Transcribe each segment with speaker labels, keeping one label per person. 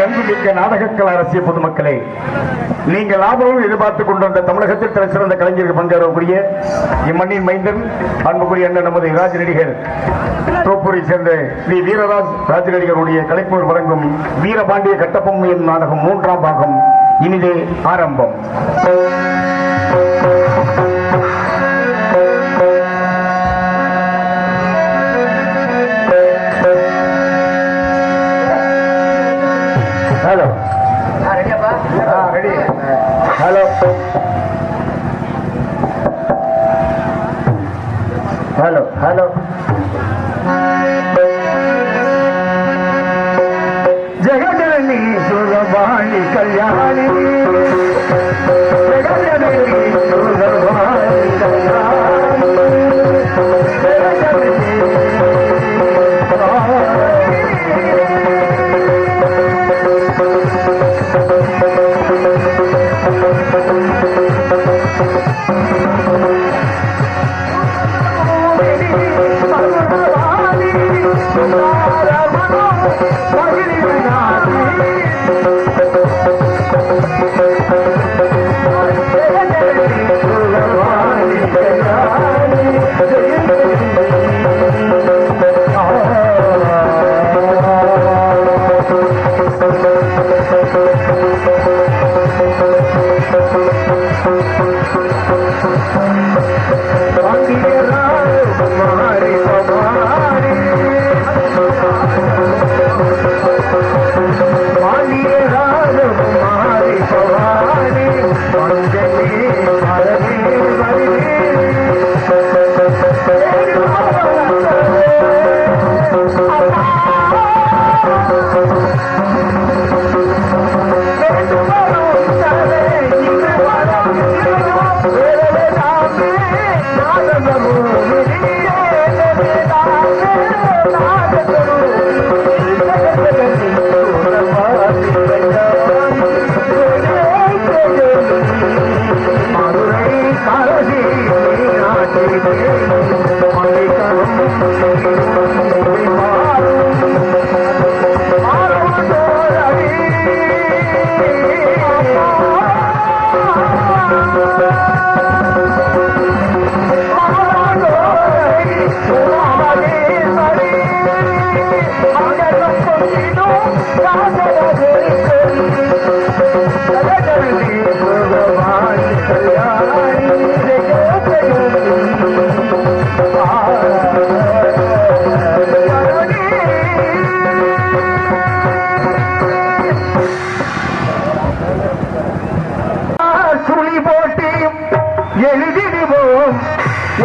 Speaker 1: அன்புமிக்க நாடகக்கலை அரசிய பொதுமக்களே, நீங்கள் ஆதரவு எதிர்பார்த்துக் கொண்டிருந்த தமிழகத்தில் தலை சிறந்த கலைஞர்கள் பங்கேறக்கூடிய இம்மண்ணின் மைந்தன் அன்புக்குரிய அண்ணன் நமது ராஜநடிகர் தோப்பூரை சேர்ந்த ஸ்ரீ வீரராஜ் ராஜநடிகருடைய கலைப்பூர் வழங்கும் வீரபாண்டிய கட்டபொம்மையின் நாடகம் 3ஆம் பாகம் இனிதே ஆரம்பம். Hello ready. Hello hello hello ஜெகஜனனி சுரபாணி கல்யாணி, ஜெகஜனனி சுரபாணி கல்யாணி,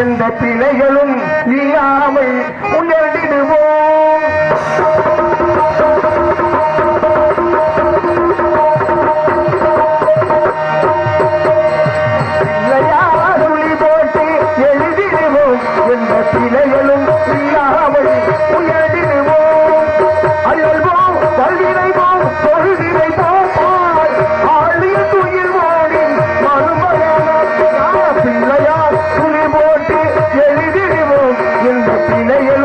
Speaker 1: எந்த பிழைகளும் இல்லாமல் உயர்ந்திடுவோம். துளி போட்டு எழுதிடுவோம், எந்த பிழைகளும் இல்லாமல் உயர்ந்திடுவோம். அயல்வோம், பல்வினைவோம், தொழுதினைவோம், ஆழிய துயில் ஓடி மறுமணம் பிள்ளையார் துளி போட்டு எழுதிடுவோம், எந்த பிழைகள்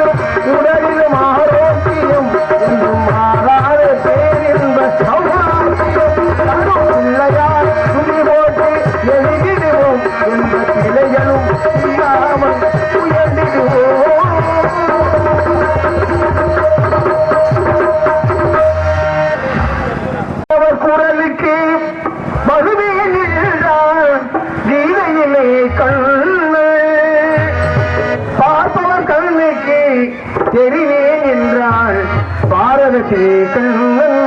Speaker 1: உள்ளத்திலும் உடலிலும் ஆரோக்கியம் என்றும் மாறாத பேரின்ப சௌபாக்கியம் தரும் பிள்ளையார் துணி போட்டு எழுதிடுவோம் என்ற பிள்ளைகளும் இல்லாமல் உயர்ந்திடுவோம். அவர் குரலுக்கு மறுமையில்தான் கீதையிலே கண்ணு பார்ப்பவர் கண்ணுக்கு தெரிவேன் என்றால் பாரதத்தே கண்ணன்.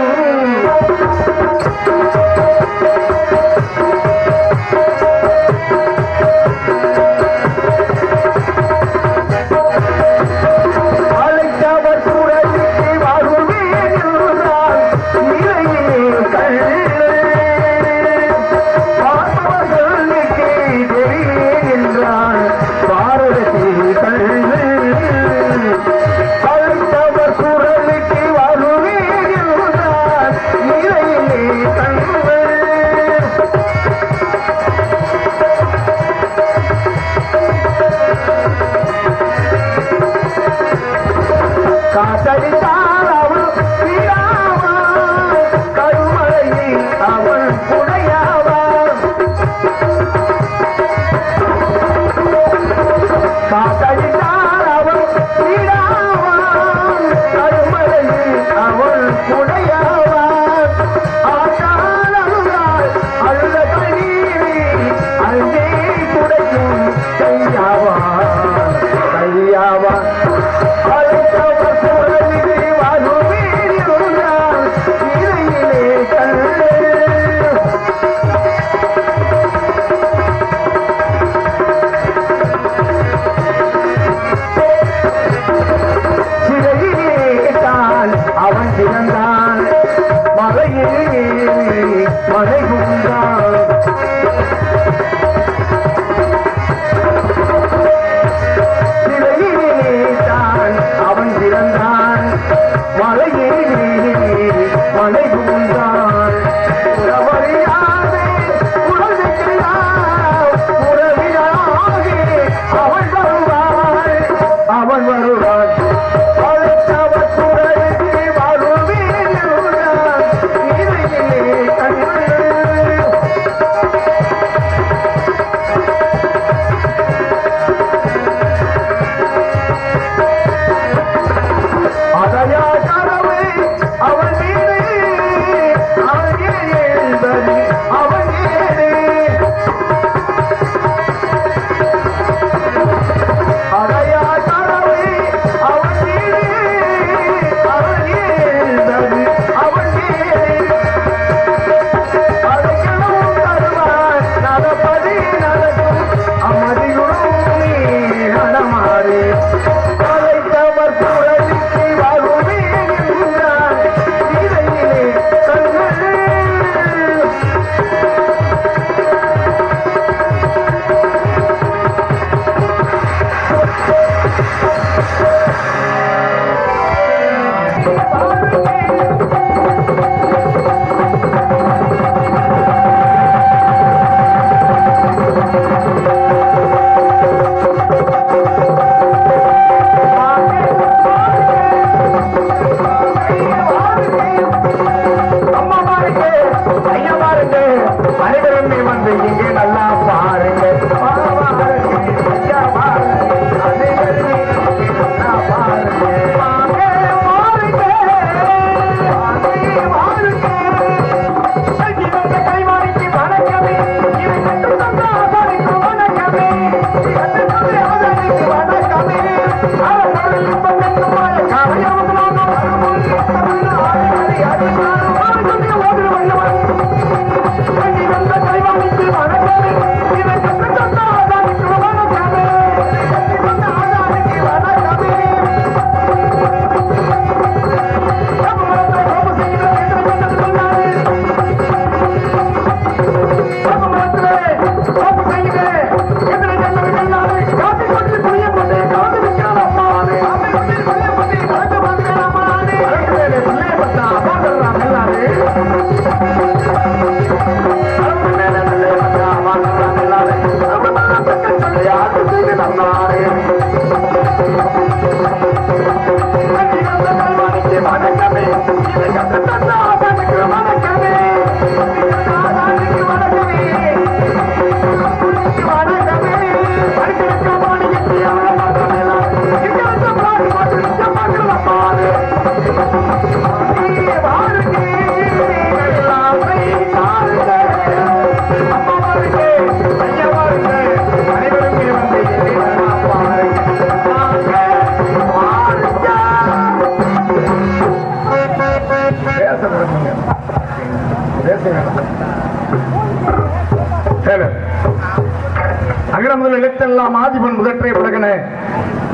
Speaker 1: அகில முதல் எழுத்தெல்லாம் ஆதிபன் முதற்றை உலகன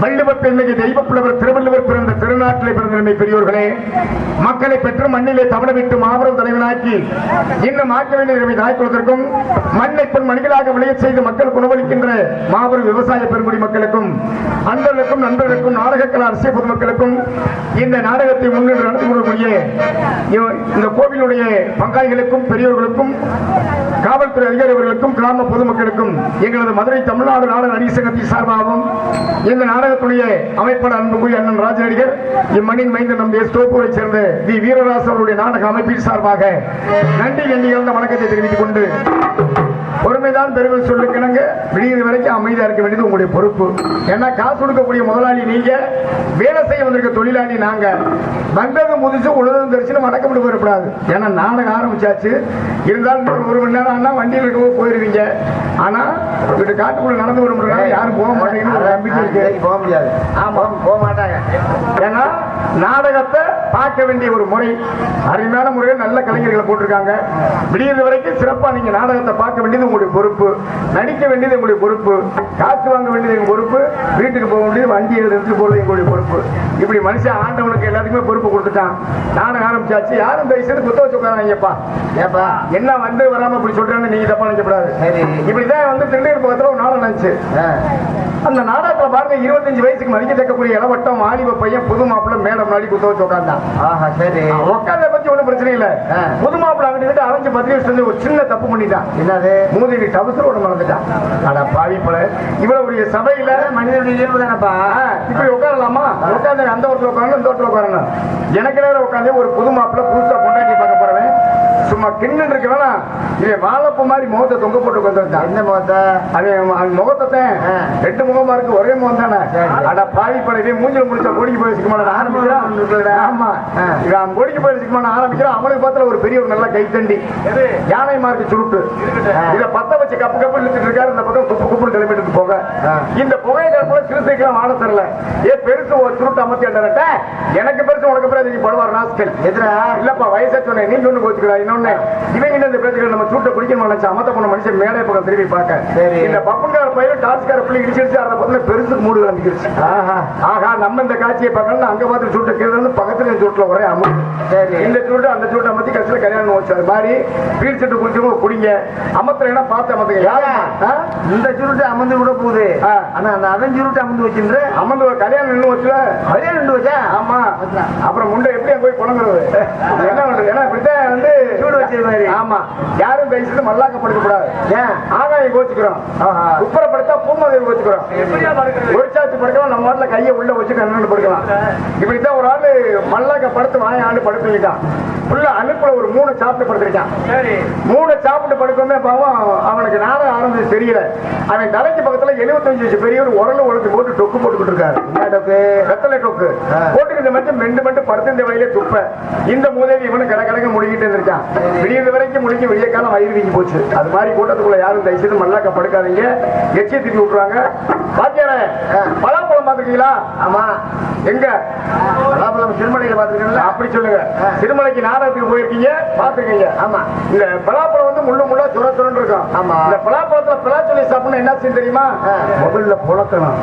Speaker 1: வள்ளுவ பெண்மைக்கு தெய்வ புலவர் திருவள்ளுவர் பிறந்த திருநாட்டிலே பிறந்த பெரியோர்களே, மக்களை பெற்று மண்ணிலே தவணவிட்டு மாபெரும் தலைவனாக்கி இன்னும் ஆக்க வேண்டிய தாய்க்குவதற்கும் மண்ணை பொன் மணிகளாக விளைய செய்து மக்களுக்கு உணவளிக்கின்ற மாபெரும் விவசாய பெருங்குடி மக்களுக்கும் அன்பர்களுக்கும் நண்பர்களுக்கும் நாடகக்கல அரசியல் பொதுமக்களுக்கும் இந்த நாடகத்தை முன்னின்று நடத்தி கொள்ளக்கூடிய இந்த கோவிலுடைய பங்காளிகளுக்கும் பெரியோர்களுக்கும் காவல்துறை அதிகாரிகளுக்கும் கிராம பொதுமக்களுக்கும் எங்களது மதுரை தமிழ்நாடு நாடக நடிகர் சங்கத்தின் சார்பாகவும் இந்த நாடகத்துடைய அமைப்பாளர் அன்புக்குரிய அண்ணன் ராஜநடிகர் இம்மண்ணின் மைந்த நம் தோப்பூரை சேர்ந்த வி வீரராசு அவருடைய நாடக அமைப்பின் சார்பாக நன்றி எண்ணிகள் வணக்கத்தை தெரிவித்துக் கொண்டு பொறுமைதான் பெருமை சொல்லுக்கிணங்க விடிய வரைக்கும் அமைதியா இருக்க வேண்டியது உங்களுடைய பொறுப்பு. ஏன்னா காசு கொடுக்கக்கூடிய முதலாளி நீங்க, வேலை செய்ய வந்திருக்க தொழிலாளி நாங்க. வந்தது முதிச்சு உலகம் தரிசனம் வணக்கப்பட்டு போயிடக்கூடாது. ஏன்னா நாடகம் ஆரம்பிச்சாச்சு. இருந்தாலும் ஒரு மணி நேரம் ஆனா வண்டியில் இருக்க போயிருவீங்க. ஆனா இப்படி காட்டுக்குள்ள நடந்து வரும்போது யாரும் போக மாட்டேங்குது நம்பிக்கை இருக்கு. போக முடியாது. ஆமா போக மாட்டாங்க. ஏன்னா நாடகத்தை பார்க்க வேண்டிய ஒரு முறை, அருமையான முறையில் நல்ல கலைஞர்களை போட்டிருக்காங்க. விடியது வரைக்கும் சிறப்பா நீங்க நாடகத்தை பார்க்க வேண்டியது உங்களுடைய பொறுப்பு, நடிக்க வேண்டியது உங்களுடைய பொறுப்பு, காசு வாங்க வேண்டியது எங்க பொறுப்பு, வீட்டுக்கு போக வேண்டியது வண்டி எடுத்து போறது எங்களுடைய பொறுப்பு. இப்படி மனுஷன் ஆண்டவனுக்கு எல்லாத்துக்குமே பொறுப்பு கொடுத்துட்டான். நாடகம் ஆரம்பிச்சாச்சு. யாரும் தயவுசெய்து குத்த வச்சு உட்காராங்கப்பா. ஏப்பா என்ன வந்து வராம இப்படி சொல்றான்னு நீங்க தப்பா நினைக்கப்படாது. இப்படிதான் வந்து திருநெல்வேலி பக்கத்துல ஒரு நாடகம் நினைச்சு அந்த நாடகத்துல பாருங்க 25 வயசுக்கு மதிக்கத்தக்கக்கூடிய இளவட்டம் வாலிப பையன் புது மாப்பிள்ள மேடம் முன்னாடி குத்த வச்சு உட்காந்தான். உட்காந்த பத்தி ஒண்ணும் பிரச்சனை இல்ல. புது மாப்பிள்ள அங்கிட்டு அரைஞ்சு 10 வருஷம் ஒரு சின்ன தப்பு பண்ணிட்டான். என்னது மூதிரி டபுசர் ஒண்ணு மறந்துட்டான். ஆனா பாவி போல இவ்வளவு சபையில மனிதனுடைய இயல்பு தானப்பா. இப்படி உட்காரலாமா? உட்காந்து அந்த ஒருத்தர் உட்காரணும் இந்த ஒருத்தர் உட்காரணும். எனக்கு நேரம் உட்காந்து ஒரு புது மாப்பிள்ள புதுசா பொண்டாட்டி பார்க்க போறவன் சும்மா கிண்ணு இருக்க வேணாம். இதே வாழப்பு மாதிரி முகத்தை தொங்க போட்டு உட்காந்துருந்தான். என்ன முகத்தை? அவன் முகத்தை 2 முகமா இருக்கு, ஒரே முகம் தானே. அட பாவி பழகி மூஞ்சில் முடிச்சா கொடிக்கு போய் சிக்கமான ஆரம்பிக்கிறான். ஆமா இவன் கொடிக்கு போய் சிக்கமான ஆரம்பிக்கிறான். அவனுக்கு பார்த்தா ஒரு பெரிய ஒரு நல்ல கைத்தண்டி யானை மார்க்கு சுருட்டு இதை பத்த வச்சு கப்பு கப்பு இழுத்துட்டு இருக்காரு. இந்த பக்கம் குப்பு குப்புன்னு கிளம்பிட்டு போக இந்த புகையை கூட சிறுத்தைக்கெல்லாம் வாழ தரல. பெருசு ஒரு சுருட்டு அமர்த்தி அண்டரட்ட எனக்கு பெருசு உனக்கு பிறகு நீ படுவார் நாஸ்கல் எதிரா இல்லப்பா வயசா சொன்னேன் நீ ஒண்ணு போச்சுக்கிறா. இன்னொன்னு இவங்க இந்த பேச்சுக்கள் நம்ம சூட்டை குடிக்கணும் நினைச்சா அமத்த போன மனுஷன் மேலே பக்கம் திரும்பி பார்க்க இந்த பப்பன்கார பயிர் டாஸ்கார பிள்ளை இடிச்சிருச்சு. அதை பார்த்தா பெருசுக்கு மூடு கிளம்பிக்கிடுச்சு. ஆகா நம்ம இந்த காட்சியை பார்க்கணும் அங்க பார்த்து சூட்டை கீழே பக்கத்துல சூட்டில் ஒரே அமௌண்ட் இந்த சூட்டு அந்த சூட்டை அமர்த்தி கட்சியில் கல்யாணம் வச்சு அது மாதிரி பீட் சட்டு குடிச்சவங்க குடிங்க அமர்த்தலைன்னா பார்த்து அமர்த்துங்க. யாரா இந்த சுருட்டு அமர்ந்து கூட போகுது. ஆனா அந்த அதன் சுருட்டு அமர்ந்து வச்சுன்ற அமர்ந்து ஒரு கல்யாணம் நின்று வச்சுல கல்யாணம் நின்று வச்சா. ஆமா அப்புறம் முண்டை எப்படி போய் புலங்குறது என்ன பண்றது? ஏன்னா இப்படித்தான் வந்து சூடு வச்சது மாதிரி. ஆமா யாரும் பேசிட்டு மல்லாக்க படுக்கக்கூடாது. ஏன் ஆகாயம் கோச்சுக்கிறோம், குப்பரப்படுத்தா பூமாதேவி கோச்சுக்கிறோம். ஒரு சாட்சி படுக்கலாம் நம்ம வாட்டில் கையை உள்ள வச்சு கண்ணு படுக்கலாம். இப்படித்தான் ஒரு ஆளு மல்லாக்க படுத்து வாய ஆண்டு படுத்துக்கிட்டான். ஃபுல்லா அனுப்புல ஒரு 3 சாப்பிட்டு படுத்திருக்கான். 3 சாப்பிட்டு படுக்கவே பாவம் அவனுக்கு நாடகம் ஆரம்பிச்சு தெரியல. அவன் தலைக்கு பக்கத்துல 75 வயசு பெரிய ஒரு உரல உரத்து போட்டு டொக்கு போட்டுக்கிட்டு இருக்காரு. வெத்தலை டொக்கு போட்டுக்கிட்ட மட்டும் மெண்டு படுத்த வயலே துப்ப இந்த மூதேவி இவனு கடக்க முடிக்கிட்டு இருக்கான். விடியது வரைக்கும் முடிக்க விடிய காலம் வயிறு வீங்கி போச்சு. அது மாதிரி கூட்டத்துக்குள்ள யாரும் தயவுசெய்து மல்லாக்க படுக்காதீங்க. எச்சியை திருப்பி விட்டுருவாங்க. பாத்தியார பலாப்பழம் பாத்துருக்கீங்களா? ஆமா எங்க பலாப்பழம் சிறுமலையில பாத்துருக்கீங்களா? அப்படி சொல்லுங்க. சிறுமலைக்கு நாடகத்துக்கு போயிருக்கீங்க பாத்துருக்கீங்க. ஆமா இந்த பலாப்பழம் வந்து முள்ளு முள்ளா சுர சுரன்னு இருக்கும். ஆமா இந்த பலாப்பழத்துல பலாச்சொல்லி சாப்பிடணும் என்ன செய்யும் தெரியுமா? முதல்ல புழக்கணும்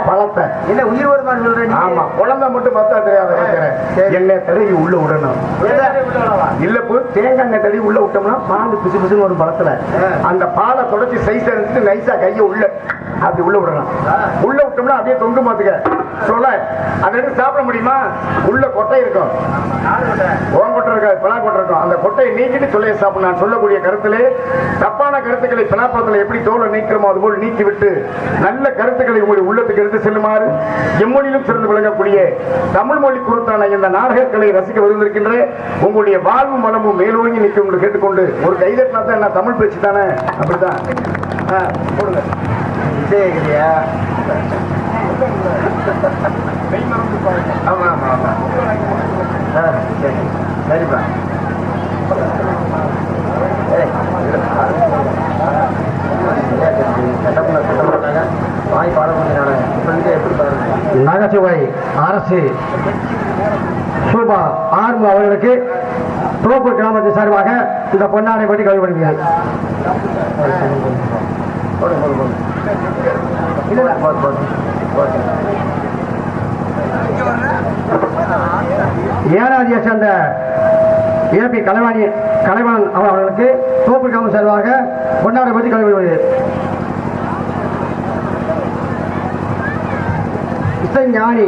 Speaker 1: பழத்தை என்ன உயிர் வருமானம் சொல்றேன். ஆமா குழந்தை மட்டும் பார்த்தா தெரியாது. எண்ணெய் தடவி உள்ள விடணும். இல்ல தேங்காய் தடவி உள்ள விட்டோம்னா பால் பிசு பிசுன்னு ஒரு பழத்துல அந்த பாலை தொடச்சி சைஸ் இருந்துட்டு நைஸா கையை உள்ள அப்படி உள்ள விடணும். உள்ள விட்டோம்னா அப்படியே தொங்கு மாத்துக்க சொல்ல அதை எடுத்து சாப்பிட முடியுமா? உள்ள கொட்டை இருக்கும், ஓன் கொட்டை இருக்காது, பலா கொட்டை இருக்கும். அந்த கொட்டையை நீக்கிட்டு சொல்ல சாப்பிட நான் சொல்லக்கூடிய கருத்திலே தப்பான கருத்துக்களை பலாப்பழத்தில் எப்படி தோலை நீக்கிறோமோ அதுபோல் நீக்கி விட்டு நல்ல கருத்துக்களை உங்களுடைய உள்ளத்துக்கு எடுத்து செல்லுமாறு எம்மொழியிலும் சிறந்து விளங்கக்கூடிய தமிழ் மொழி குறித்தான இந்த நாடகங்களை ரசிக்க வந்திருக்கின்ற உங்களுடைய வாழ்வும் மனமும் மேலோங்கி நிற்க உங்களுக்கு கேட்டுக்கொண்டு ஒரு கைதட்டினா தான் என்ன தமிழ் பேச்சு தானே அப்படித்தான் போடுங்க. ஆமா ஆமா ஆமா சரிப்பா. நகைச்சுவை அரசு சூபா ஆர்மு அவர்களுக்கு
Speaker 2: தோப்பூர் கிராமத்தின் சார்பாக இந்த பொன்னாடை பற்றி கழிவுபடுகிறார். ஏனாதியை சேர்ந்த ஏபி கலைவாணன் அவர்களுக்கு தோப்பூர் கிராமம் சார்பாக பொன்னாடை பற்றி கழிவுபடுகிறது. இசைஞானி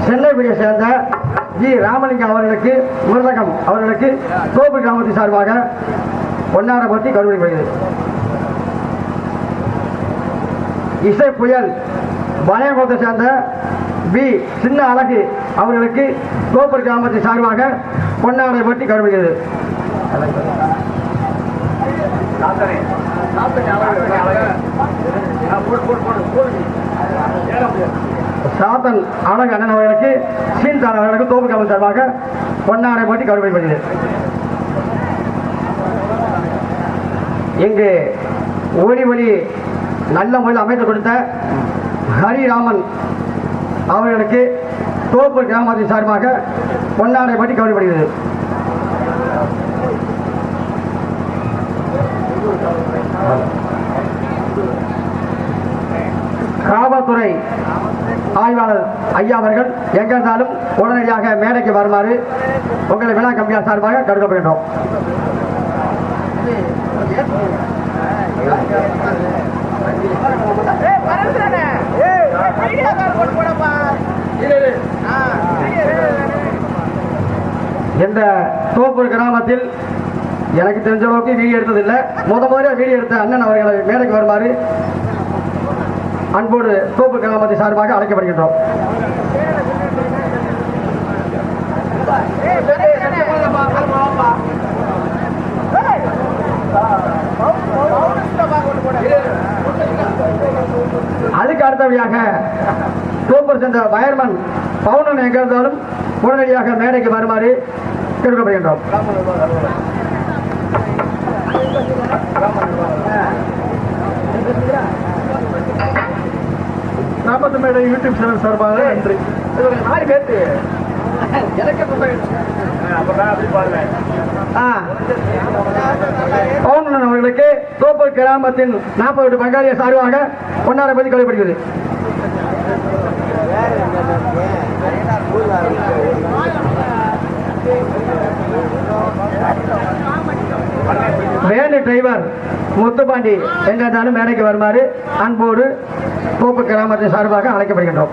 Speaker 2: சென்னையை சேர்ந்த ஜி ராமலிங்கம் அவர்களுக்கு மிருதகம் அவர்களுக்கு தோப்பு கிராமத்தின் சார்பாக பொன்னாடை பற்றி கௌரவிக்கப்படுகிறது. இசை புயல் வளையகுளத்தை சேர்ந்த பி சின்ன அழகு அவர்களுக்கு தோப்பு கிராமத்தின் சார்பாக பொன்னாடை பற்றி கௌரவிக்கிறது. சாத்தன் அழகு அண்ணன் அவர்களுக்கு சீன்தான் அவர்களுக்கு தோப்பு கிராமம் சார்பாக பொன்னாடை பற்றி கௌரவிக்கப்படுகிறது. இங்கு ஒளி நல்ல முறையில் அமைத்து கொடுத்த ஹரிராமன் அவர்களுக்கு தோப்பு கிராமத்தின் சார்பாக பொன்னாடை பற்றி கௌரவிக்கப்படுகிறது. காவல்துறை ஆய்வாளர் ஐயா அவர்கள் எங்கிருந்தாலும் உடனடியாக மேடைக்கு வருமாறு உங்களை விழா கம்பியார் சார்பாக கருதப்படுகின்றோம். இந்த தோப்பூர் கிராமத்தில் எனக்கு தெரிஞ்ச அளவுக்கு வீடியோ எடுத்ததில்லை. முதல்ல வீடியோ எடுத்த அண்ணன் அவர்களை மேடைக்கு வருமாறு அன்போடு தோப்பு கிராமத்தின் சார்பாக அழைக்கப்படுகின்றோம். அதுக்கு அடுத்தபடியாக தோப்பூர் சேர்ந்த வயர்மன் பவுனன் எங்க இருந்தாலும் உடனடியாக மேடைக்கு வருமாறு கேட்கப்படுகின்றோம். நாற்பது மேடை யூடியூப் சேனல் சார்பாக நன்றி. பவுனன் அவர்களுக்கு தோப்பூர் கிராமத்தின் 40 பங்காளிய சார்பாக பொன்னாடை பற்றி கழிவுபடுகிறது. வேலு டிரைவர் முத்துப்பாண்டி எங்கிருந்தாலும் மேடைக்கு வருமாறு அன்போடு தோப்பு கிராமத்தின் சார்பாக அழைக்கப்படுகின்றோம்.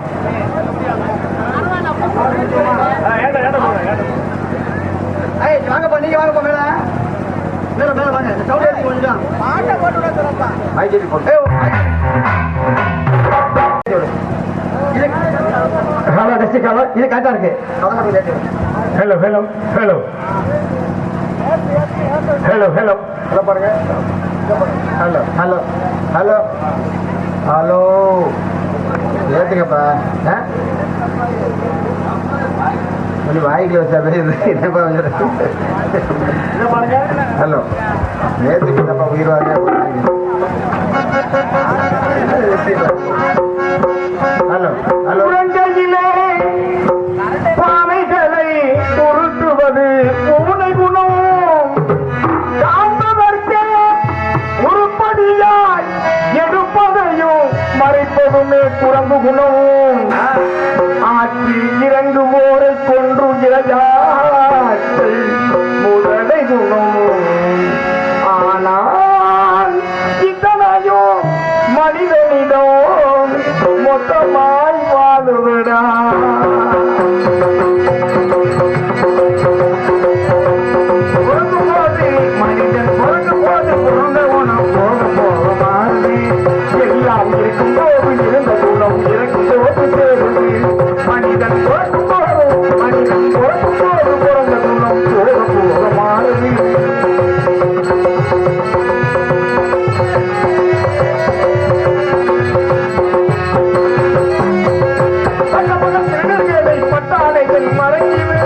Speaker 2: வாங்கப்பா, நீங்க வாங்கப்பா, மேல மேல மேல வாங்க. ஹலோ டிஸ்ட்ரிக்ட் ஹலோ, இது கரெக்டா இருக்கு.
Speaker 1: Hello hello hello hello hello hello பாருங்க. ஹலோ ஹலோ ஹலோ ஹலோ ஏற்றுங்கப்பா. கொஞ்சம் வாய்க்கு வச்சா என்னப்பா ஹலோ ஏற்றுங்கப்பா உயிர்வாங்க. ஹலோ ஹலோ பானைகளை பொருட்டுவது பூனை குணம் காண்பதற்கு உருப்படியாய் எடுப்பதையும் மறைப்பதுமே குரங்கு குணம். ஆற்றி இறங்குவோரை கொன்று இறையாற்றை முதலை குணம். ஆனால் இத்தனையும் மனிதனிடம் மொத்தமாய் வாழுவிடா. மனிதன் பிறக்கும் போது பிறந்த குணம் போக போக மாறுது. எல்லாம் இருக்கும் போது இருந்த குணம் இறக்கும் போது சேருது. மனிதன் பிறக்கும் போது பிறந்த குணம் போக போக மாறுது. பட்டாடைகள் மறைக்குது,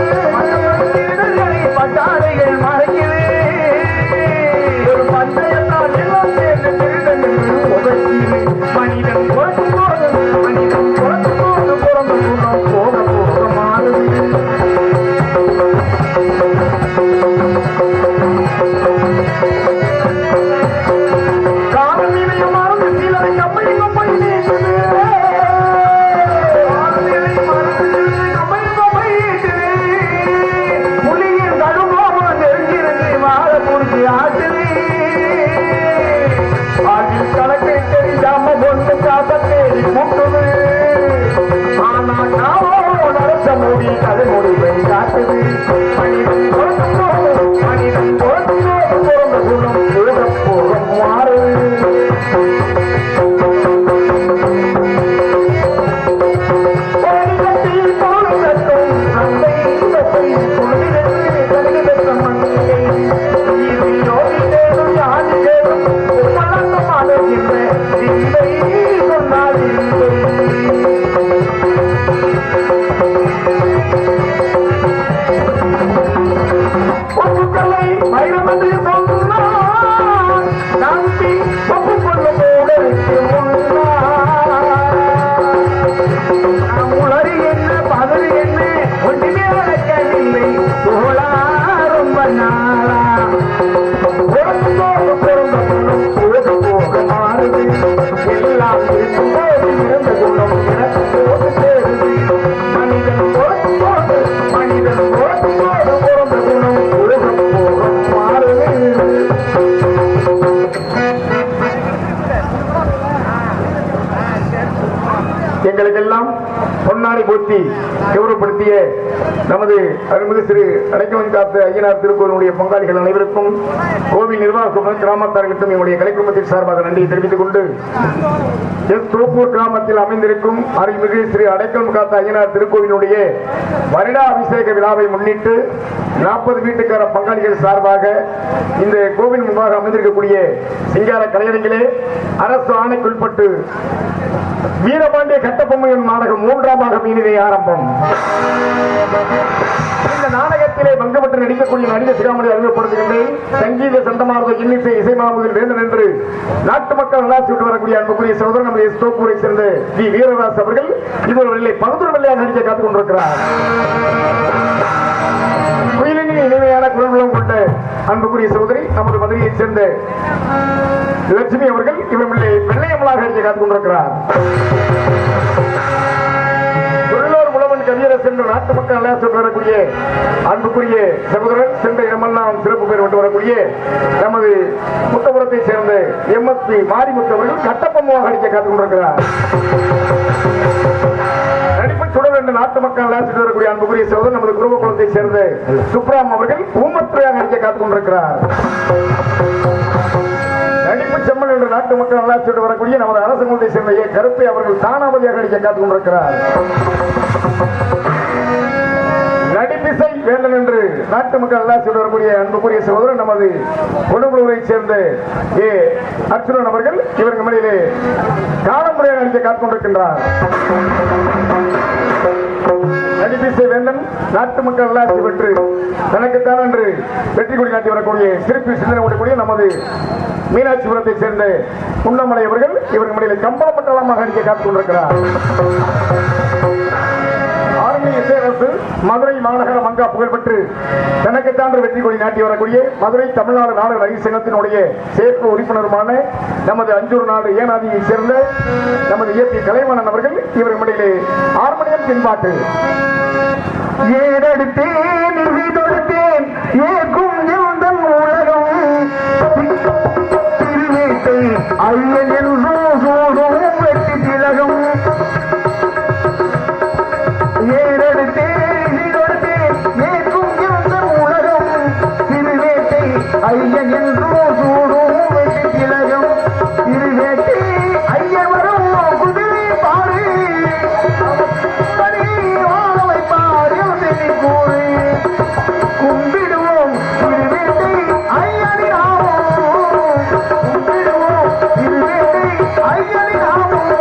Speaker 1: பட்டாடைகள் மறைக்குது. ஒரு பந்தயத்தால் எல்லாம் சேர்ந்து மனிதன் பிறக்கும் போது பிறந்த குணம் போக போக மாறுது. பொன்னாடி போற்றி கௌரவப்படுத்திய நமது அருள்மிகு திரு அடைக்கலம் காத்த ஐயனார் திருக்கோவிலுடைய பங்காளிகள் அனைவருக்கும் கோவில் நிர்வாக கிராமத்தார்களுக்கும் என்னுடைய கலைக்குழுமத்தின் சார்பாக நன்றியை தெரிவித்துக் கொண்டு தோப்பூர் கிராமத்தில் அமைந்திருக்கும் அருள்மிகு ஸ்ரீ அடைக்கலம் காத்த ஐயனார் திருக்கோவிலுடைய வருடா அபிஷேக விழாவை முன்னிட்டு 40 வீட்டுக்கார பங்காளிகள் சார்பாக இந்த கோவில் முன்பாக அமைந்திருக்கக்கூடிய சிங்கார கலையரங்கிலே அரசு ஆணைக்குட்பட்டு வீரபாண்டிய கட்டபொம்மையின் நாடகம் 3ஆம் பாகம் இனிதே ஆரம்பம். இந்த நாடகத்திலே பங்கப்பட்டு நடிக்கக்கூடிய நடிகர் சிகாமணி அறிமுகப்படுத்துகின்றேன். சங்கீத சண்டமார்ந்த இன்னிசை இசை மாமுதில் வேந்தன் என்று நாட்டு மக்கள் நல்லாட்சி விட்டு வரக்கூடிய அன்புக்குரிய சகோதரர் நமது தோப்பூரை சேர்ந்த வி வீரராஸ் அவர்கள் இவர்களை 11 வெள்ளையாக நடிக்க காத்துக் கொண்டிருக்கிறார். குயிலின் இனிமையான குரல்களும் கொண்ட அன்புக்குரிய சகோதரி நமது மதுரையைச் சேர்ந்த லட்சுமி அவர்கள் இவர்களை வெள்ளையமலாக நடிக்க காத்துக் கொண்டிருக்கிறார். தொழிலோர் முழவன் கவியரசு என்று நாட்டு மக்கள் நல்லாட்சி விட்டு வரக்கூடிய அன்புக்குரிய சகோதரர் சென்ற இடமெல்லாம் சிறப்பு பெயர் விட்டு வரக்கூடிய நமது முத்தபுரத்தை சேர்ந்த MSP மாரிமுத்து அவர்கள் கட்டப்பொம்மையாக நடிக்க காத்துக் கொண்டிருக்கிறார். சுடர் என்று நாட்டு மக்கள் நல்லாட்சி வரக்கூடிய அன்புக்குரிய சகோதரர் நமது குடும்ப குலத்தை சேர்ந்த சுப்ராம் அவர்கள் ஊமற்றையாக நடிக்க காத்துக் கொண்டிருக்கிறார். நடிப்பு செம்மல் என்று நாட்டு மக்கள் நல்லாட்சி வரக்கூடிய நமது அரசு குலத்தை சேர்ந்த கருப்பை அவர்கள் தானாவதியாக நடிக்க காத்துக் கொண்டிருக்கிறார். நடிப்பிசை வேந்தன் என்று நாட்டு மக்கள் நல்லாட்சி வரக்கூடிய அன்புக்குரிய சகோதரர் நமது கொடுமுறை சேர்ந்த அர்ச்சுனன் அவர்கள் இவருக்கு மேலே காலமுறையாக நடிக்க காத்துக் கொண்டிருக்கின்றார். நடிப்பிசை வேந்தன் நாட்டு மக்கள் நல்லாட்சி பெற்று தனக்குத்தான் என்று வெற்றி கொடி நாட்டி வரக்கூடிய சிறப்பு சிந்தனை ஓடக்கூடிய நமது மீனாட்சிபுரத்தை சேர்ந்த குன்னமலை அவர்கள் இவருக்கு மேலே கம்பளப்பட்டளமாக நடிக்க காத்துக் கொண்டிருக்கிறார். மதுரை மாநகர மங்கா புகழ்பெற்று தனக்குத்தான் வெற்றி கொடி நாட்டி வரக்கூடிய மதுரை தமிழ்நாடு நாடக நடிகர் சங்கத்தினுடைய சேர்ப்பு உறுப்பினருமான நமது அஞ்சூர் நாடு ஏனாதியை சேர்ந்த நமது இயற்கை கலைவாணன் அவர்கள் இவர் மடியிலே ஹார்மோனியம் பின்பாட்டு ஏறெடுத்தேன் தொடுத்தேன் ஏற்கும் எந்தன் உலகம் திருவேட்டை ஐயன் என்றும் சோடும் வெற்றி திலகம் ஐயன் என்றோ சூடும் வெற்றி திலகம் திருவேட்டை ஐயன் வரும் குதிரை பாரு வாழ வைப்பாரு கூறு கும்பிடுவோம் திருவேட்டை ஐயனின் ஆவோம் கும்பிடுவோம் திருவேட்டை ஐயனின் ஆவோம்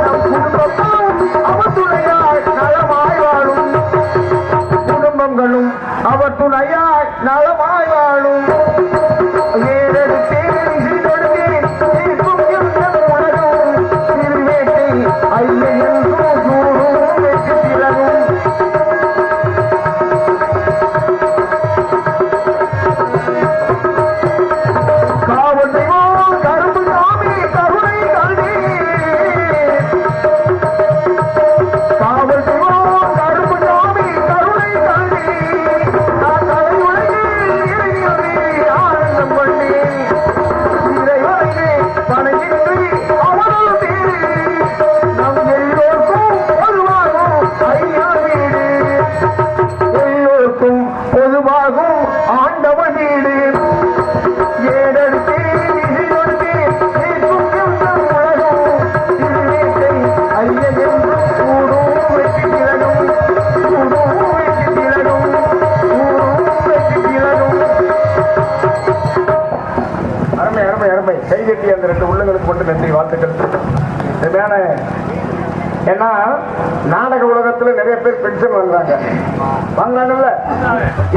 Speaker 1: நம் குடும்பத்தால் அவர் துணையாய் நலமாய் வாழும் குடும்பங்களும் அவர் துணையாய் நலமாய் வாழும் கைகட்டி அந்த 2 உள்ளங்களுக்கு மட்டும் நன்றி வாழ்த்துக்கள். ஏன்னா நாடக உலகத்துல நிறைய பேர் பென்ஷன் வாங்குறாங்கல்ல,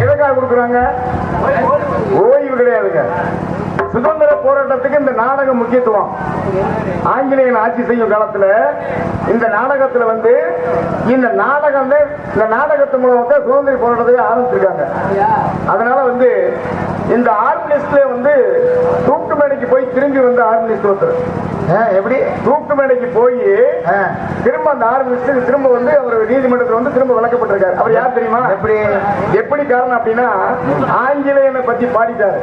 Speaker 1: எதுக்காக கொடுக்குறாங்க? ஓய்வு கிடையாதுங்க. சுதந்திர போராட்டத்துக்கு இந்த நாடகம் முக்கியத்துவம். ஆங்கிலேயன் ஆட்சி செய்யும் காலத்துல இந்த நாடகத்துல இந்த நாடகத்து மூலம் சுதந்திர போராட்டத்தை ஆரம்பிச்சிருக்காங்க. அதனால இந்த ஆர்மினிஸ்ட்ல தூக்கு மேடைக்கு போய் திரும்பி ஆர்மினிஸ்ட் ஒருத்தர் எப்படி தூக்கு மேடைக்கு போய் திரும்ப அந்த ஆர்மினிஸ்ட் திரும்ப அவர் நீதிமன்றத்தில் திரும்ப வழக்கப்பட்டிருக்காரு. அவர் யார் தெரியுமா? எப்படி காரணம் அப்படின்னா ஆங்கிலேயனை பத்தி பாடிட்டாரு.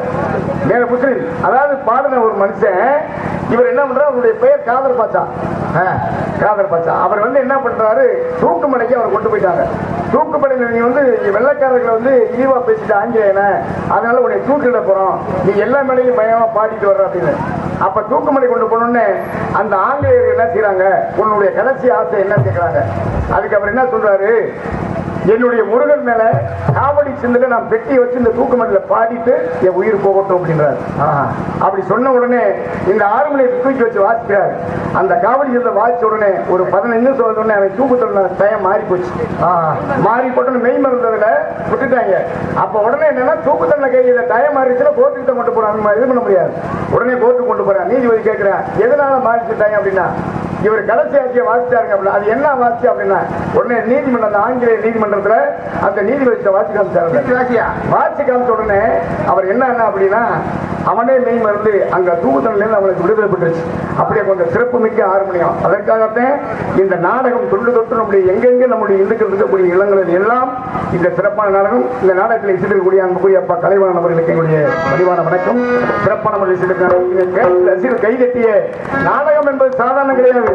Speaker 1: அதாவது பாடின ஒரு மனுஷன் இவர் என்ன பண்றாரு, அவருடைய பெயர் காதர் பாச்சா. காதர் பாஷா அவர் வந்து என்ன பண்றாரு, தூக்குமலைக்கு அவர் கொண்டு போயிட்டாங்க. தூக்குமலையில நீ வந்து வெள்ளைக்காரர்களை வந்து இழிவா பேசிட்டு ஆங்கிலேயன, அதனால உன்னை தூக்கிட போறோம், நீ எல்லா மேலையும் பயமா பாடிட்டு வர்ற அப்படின்னு. அப்ப தூக்குமலை கொண்டு போனோடனே அந்த ஆங்கிலேயர்கள் என்ன செய்யறாங்க, உன்னுடைய கடைசி ஆசை என்ன கேட்கிறாங்க. அதுக்கு அவர் என்ன சொல்றாரு, என்னுடைய முருகன் மேல காவடி சிந்துல நான் பெட்டி வச்சு இந்த தூக்குமலையில பாடிட்டு என் உயிர் போகட்டும் அப்படின்றாரு. அப்படி சொன்ன உடனே இந்த 6 மணியை தூக்கி வச்சு வாசிக்கிறாரு. அந்த காவடி சிந்த வாசிச்ச உடனே ஒரு 15 நிமிஷம் உடனே அவன் தூக்கத்துல டயம் மாறி போச்சு. மாறி போட்டு மெய் மருந்ததுல விட்டுட்டாங்க. அப்ப உடனே என்னன்னா தூக்கத்துல கையில டயம் மாறிச்சுன்னா கோர்ட்டுக்கிட்ட மட்டும் போறாங்க, இது பண்ண முடியாது. உடனே கோர்ட்டு கொண்டு போறேன். நீதிபதி கேட்கிறேன் எதனால மாறிச்சுட்டாங்க அப்படின்னா, இவர் கடைசி ஆட்சியை வாசிச்சாருங்க அப்படின்னா, அது என்ன வாசிச்சு அப்படின்னா, உடனே நீதிமன்றம் அந்த ஆங்கிலேய நீதிமன்றத்துல அந்த நீதிபதி வாசி காமிச்சாரு. வாசி காமிச்ச உடனே அவர் என்ன அப்படின்னா, அவனே மெய் மருந்து அங்க தூக்குத்தலில் அவனுக்கு விடுதலை பெற்றுச்சு. அப்படியே கொஞ்சம் சிறப்பு மிக்க 6 மணியம். அதற்காகத்தான் இந்த நாடகம் தொண்டு தொட்டு நம்முடைய எங்கெங்கே நம்முடைய இந்துக்கள் இருக்கக்கூடிய இளங்களில் எல்லாம் இந்த சிறப்பான நாடகம். இந்த நாடகத்தில் இசைக்கக்கூடிய அன்புக்குரிய அப்பா கலைவாணன் அவர்களுக்கு எங்களுடைய பணிவான வணக்கம். சிறப்பான முறையில் இசைக்கிறார். கைதட்டிய நாடகம் என்பது சாதாரண கிடையாது.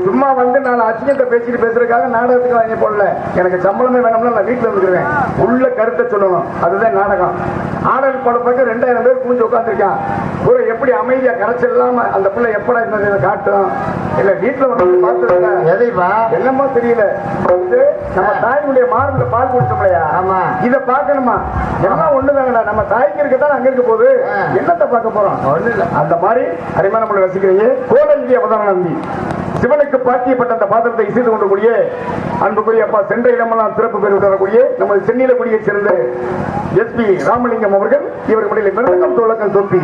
Speaker 1: சும்மா வந்து நான் அசிங்கத்தை பேசிட்டு பேசுறதுக்காக நாடகத்துக்கு வாங்கி போடல. எனக்கு சம்பளமே வேணும்னா நான் வீட்டில் வந்துருவேன். உள்ள கருத்தை சொல்லணும், அதுதான் நாடகம். ஆடல் படப்பக்க 2000 பேர் கூஞ்சு உட்காந்துருக்கான். ஒரு எப்படி அமைதியா கரைச்சல் இல்லாம அந்த பிள்ளை எப்படா இந்த காட்டும் இல்ல வீட்டுல வந்து பார்த்தது எதைவா என்னமோ தெரியல. நம்ம தாயினுடைய மார்பில பால் குடிச்சோம்லையா, இதை பார்க்கணுமா? எல்லாம் ஒண்ணுதாங்கடா, நம்ம தாய்க்கு இருக்கதான் அங்க இருக்க போது என்னத்தை பார்க்க போறோம்? ஒண்ணு இல்ல. அந்த மாதிரி அருமையான நம்மளை ரசிக்கிறீங்க. கோலஞ்சி அவதார நந்தி சிவனுக்கு பாக்கியப்பட்ட அந்த பாத்திரத்தை இசைந்து கொண்டக்கூடிய அன்புக்குரிய அப்பா சென்ற இடமெல்லாம் சிறப்பு பெற்று வரக்கூடிய நமது சென்னிலக்குடியை சேர்ந்த SP ராமலிங்கம் அவர்கள் இவர் முன்னிலை மிருதங்கம் தோழக்கம் தொப்பி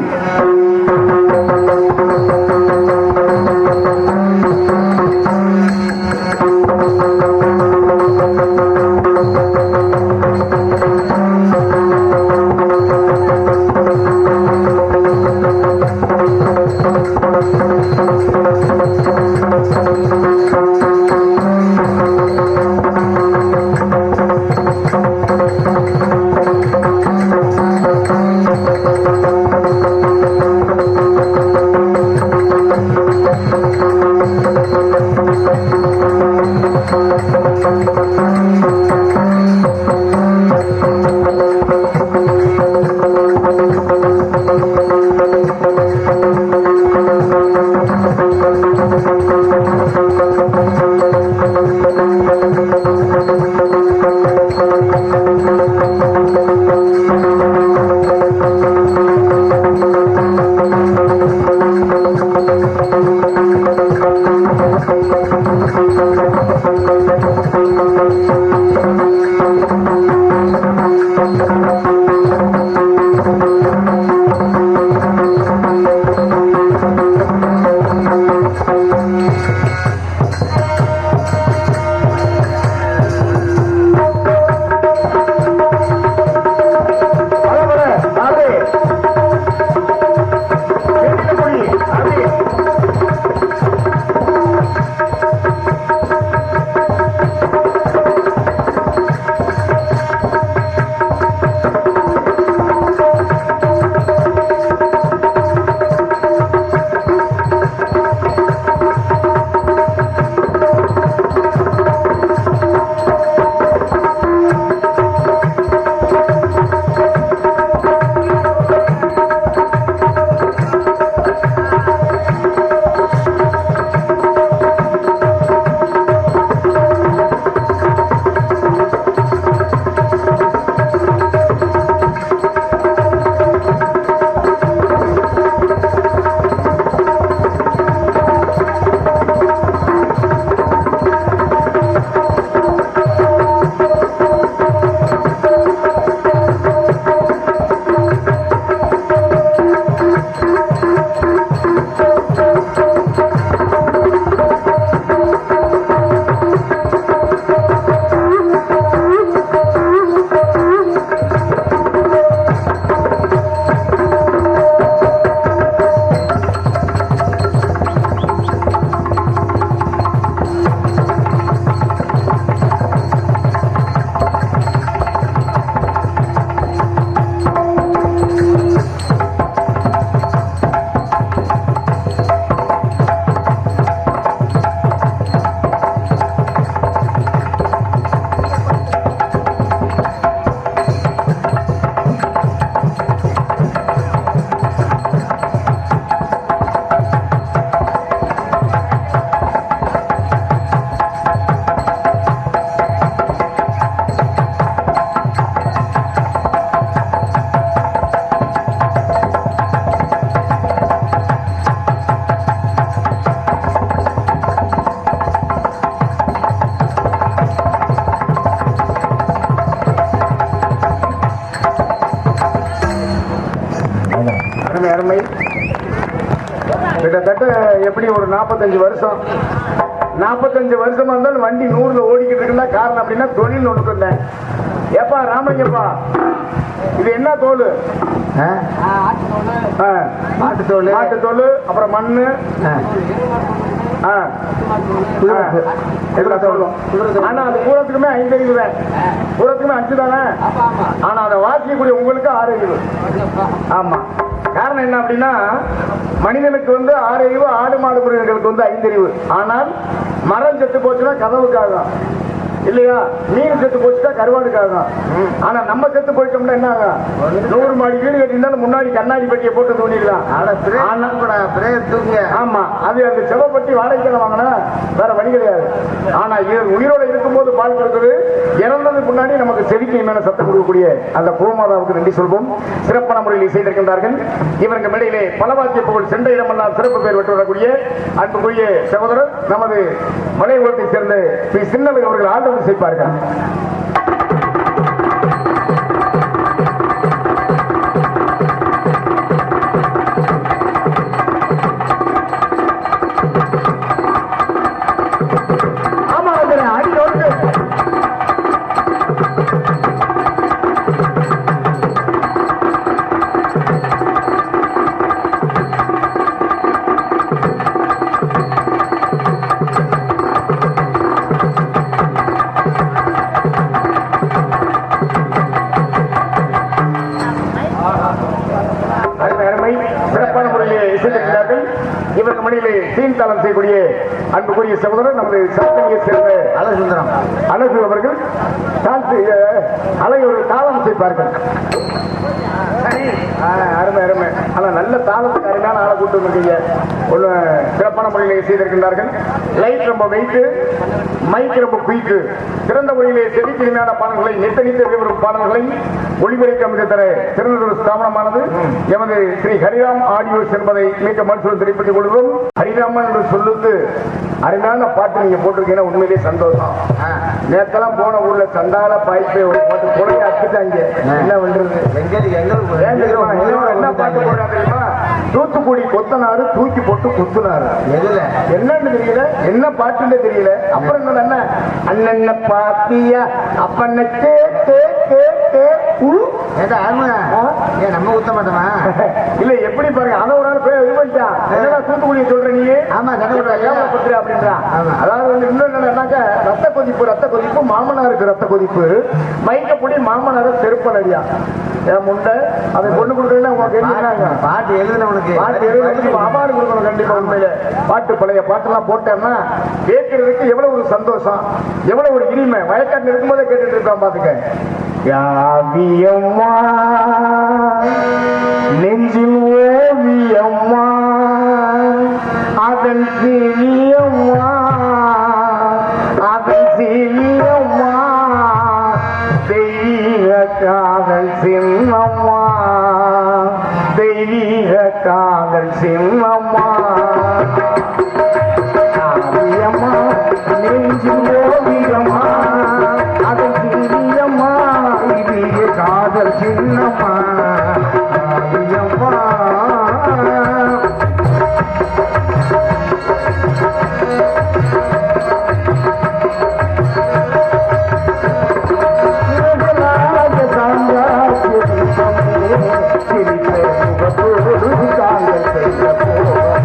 Speaker 1: எப்படி ஒரு 45 வருஷம் 45 வருஷமா இருந்தாலும் வண்டி 100ல ஓடிக்கிட்டு இருக்குன்னா காரணம் அப்படின்னா தொழில் ஒன்று இருந்தேன். ஏப்பா ராமங்கப்பா, இது என்ன தோல்?
Speaker 2: மாட்டுத்தோல்.
Speaker 1: மாட்டுத்தோல், அப்புறம் மண்ணு, ஆனா அது பூரத்துக்குமே 5 அறிவு தான். பூரத்துக்குமே 5 தானே. ஆனா அதை வாசிக்கக்கூடிய உங்களுக்கு 6 அறிவு. ஆமா, காரணம் என்ன அப்படின்னா மனிதனுக்கு 6 அறிவு, ஆடு மாடு மிருகங்களுக்கு 5 அறிவு. ஆனால் மரம் செத்து போச்சுன்னா கதவுக்காக இல்லையா, மீன் செத்து போச்சுட்டா கருவாடுக்காக. ஆனா நம்ம செத்து போயிட்டோம்னா என்ன ஆகும்? 100 மாடி வீடு கட்டியிருந்தாலும் முன்னாடி கண்ணாடி பெட்டியை போட்டு தூண்டிடலாம். ஆமா, அது அந்த செவப்பட்டி வாடகைக்கு வாங்கினா வேற வழி கிடையாது. ஆனா உயிரோட இருக்கும்போது பால் கொடுக்குது, இறந்ததுக்கு முன்னாடி நமக்கு செவிக்கு மேல சத்தம் கொடுக்கக்கூடிய அந்த கோமாதாவுக்கு நன்றி சொல்வோம். சிறப்பான முறையில் செய்திருக்கின்றார்கள். இவருக்கு மேடையிலே பலவாக்கிய புகழ் சென்ற இடமெல்லாம் சிறப்பு பெயர் பெற்று வரக்கூடிய அன்புக்குரிய சகோதரர் நமது மலையோரத்தை சேர்ந்த பி. சின்னவை அவர்கள் ஆண்டவர் செய்வார்கள். இவருக்கு மணியிலே தீன்தாளம் செய்யக்கூடிய அன்புக்குரிய சகோதரர் நமது சாத்தனையை சேர்ந்த அழகு அவர்கள் அழகு ஒரு தாளம் செய்வார்கள். அருமை அருமை. ஆனா நல்ல தாளத்துக்கு அருமையான ஆளை கூட்டு வந்திருக்கீங்க. ஒண்ணு சிறப்பான முறையிலே செய்திருக்கின்றார்கள். லைட் ரொம்ப வெயிட்டு, மைக் ரொம்ப குயிக்கு. சிறந்த முறையிலே செவிக்கிரிமையான பாடல்களை நித்த வெளிவரும் பாடல்களை ஒளிபரப்ப அமைத்தர சிறந்ததொரு ஸ்தாபனமானது எமது ஸ்ரீ ஹரிராம் ஆடியோஸ் என்பதை மிக மனசுடன் தெரிவித்துக் கொள்கிறோம். ஹரிராமன் என்று சொல்லுக்கு அருமையான பாட்டு நீங்க போட்டிருக்கீங்கன்னா உண்மையிலேயே சந்தோஷம். நேத்தெல்லாம் போன ஊர்ல சண்டால பாய்ப்பை ஒரு பாட்டு கொலையை அடிச்சுட்டாங்க. என்ன பண்றது? என்ன பாட்டு போடுறாங்க தெரியுமா? தூத்துக்குடி கொத்தனாரு தூக்கி போட்டு குத்துனாரு. என்னன்னு தெரியல, என்ன பாட்டுன்னு தெரியல. அப்புறம் என்ன அண்ணன் பாத்தியா அப்பண்ண நம்ம குத்த மாட்டோமா? இல்ல எப்படி பாருங்க, அதை ஒரு நாள் போய் இது பண்ணிட்டான். என்னடா தூத்துக்குடியை சொல்ற நீ? ஆமா பத்திர அப்படின்றான். அதாவது இன்னொன்னு என்னன்னாக்க ரத்த கொதிப்பு மாமனாருக்கு ரத்த கொதிப்பு, மைக்கப்படி மாமனார செருப்பனடியா என் முண்டை அதை கொண்டு கொடுக்கறதுன்னா உங்களுக்கு எழுதினாங்க. பாட்டு எழுதுனவனுக்கு அவார்டு கொடுக்கணும் கண்டிப்பா. உண்மையில பாட்டு பழைய பாட்டெல்லாம் போட்டேன்னா கேட்கறதுக்கு எவ்வளவு ஒரு சந்தோஷம், எவ்வளவு ஒரு இனிமை. வயக்காட்டில் இருக்கும்போதே கேட்டுட்டு இருக்கான். பாத்துக்க யாவியம்மா நெஞ்சில் ஓவியம்மா அதன் சிறியம்மா தெய்வீக காதல் சின்னம்மா தெய்வீக காதல் சின்னம்மா யாவியம்மா நெஞ்சில் ஓவியம்மா அதன் சிறியம்மா தெய்வீக காதல் சின்னம்மா யாவியம்மா. சிரித்த முகத்தோடு தாங்கள் செய்த போவம்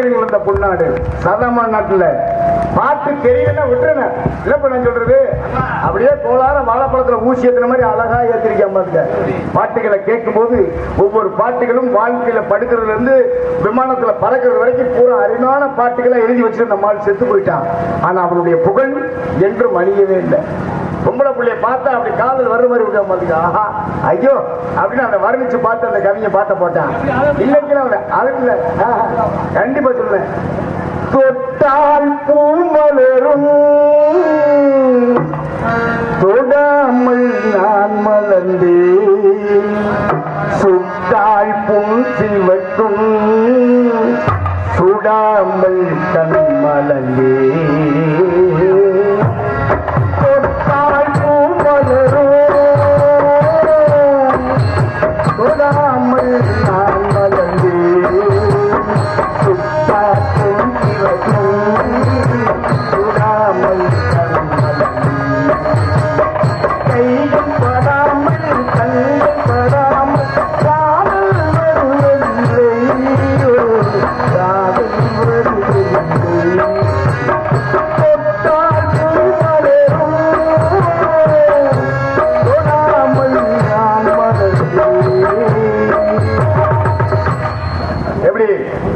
Speaker 1: வீரர்கள் வந்த பொன்னாடு சாதாரண நாட்டுல பாட்டு தெரியலன்னா விட்டுருங்க. என்ன பண்ண சொல்றது, அப்படியே கோளார வாழைப்பழத்துல ஊசி ஏத்துன மாதிரி அழகா ஏத்திருக்க பாட்டுகளை கேட்கும் போது ஒவ்வொரு பாட்டுகளும் வாழ்க்கையில படுக்கிறதுல இருந்து விமானத்துல பறக்கிறது வரைக்கும் பூரா அருமையான பாட்டுகளை எழுதி வச்சு நம்மால் செத்து போயிட்டான். ஆனா அவனுடைய புகழ் என்றும் அழியவே இல்லை. பொம்பளை பிள்ளைய பார்த்தா அப்படி காதல் வர்ற மாதிரி விட மாட்டேங்க. ஆஹா ஐயோ அப்படின்னு அந்த வர்ணிச்சு பார்த்து அந்த கவிஞை பாட்ட போட்டான். இல்லைங்களா அதுல கண்டிப்பா சொல்றேன். தொட்டால் பூமலரும் தொடாமல் நான் மலர்ந்தேன், சுட்டால் புன் சிவக்கும் சுடாமல் கண் மலர்ந்தேன். தொட்டால் பூமலரும் தொடாமல் நான் மலர்ந்தேன், சுட்டால் புன் சிவக்கும் சுடாமல் கண் மலர்ந்தேன். கைகள் படாமல் கண்கள் படாமல் காதல் வருவதில்லை, காதல் வருவதில்லை. தொட்டால் பூமலரும் தொடாமல் நான் மலர்ந்தேன். எப்படி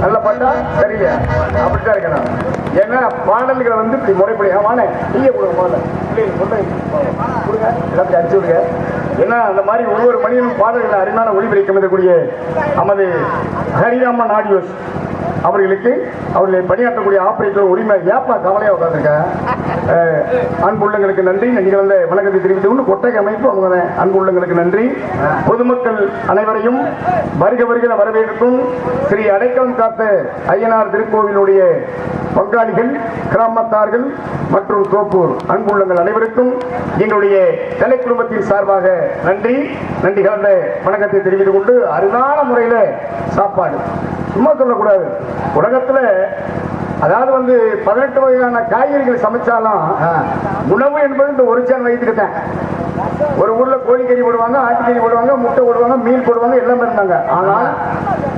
Speaker 1: நல்ல பாட்டா சரியா? அப்படித்தான் இருக்கணும். ஏன்னா பாடல்களை வந்து இப்படி முறைப்படி வானே நீங்க கொடுங்க முதல்ல கொடுங்க எல்லாத்தையும் அடிச்சு விடுங்க. ஏன்னா அந்த மாதிரி ஒவ்வொரு மனிதனும் பாடல்களை அருமையான ஒளிபரிக்கக்கூடிய நமது ஹரிராமன் ஆடியோஸ் அவர்களுக்கு அவர்களை பணியாற்றக்கூடிய ஆபரேட்டர் உரிமை ஏப்பா கவலையா உட்காந்துருக்கேன். அன்பு உள்ளங்களுக்கு நன்றி. நன்றி வந்த வணக்கத்தை தெரிவித்துக் கொண்டு கொட்டகை அமைப்பு அவங்க அன்பு உள்ளங்களுக்கு நன்றி. பொதுமக்கள் அனைவரையும் வருக வருகிற வரவேற்கும் ஸ்ரீ அடைக்கலம் காத்த ஐயனார் திருக்கோவிலுடைய பங்காளிகள், கிராமத்தார்கள் மற்றும் தோப்பூர் அன்புள்ளங்கள் அனைவருக்கும் எங்களுடைய கலை குடும்பத்தின் சார்பாக நன்றி கலந்த வணக்கத்தை தெரிவித்துக் கொண்டு அருமையான முறையில சாப்பாடு சும்மா சொல்லக்கூடாது. உலகத்துல அதாவது வந்து 18 வகையான காய்கறிகள் சமைச்சாலும் உணவு என்பது இந்த ஒரு சேன் வயிற்றுக்குத்தான். ஒரு ஊர்ல கோழிக்கறி போடுவாங்க, ஆட்டுக்கறி போடுவாங்க, முட்டை போடுவாங்க, மீன் போடுவாங்க, எல்லாமே இருந்தாங்க. ஆனால்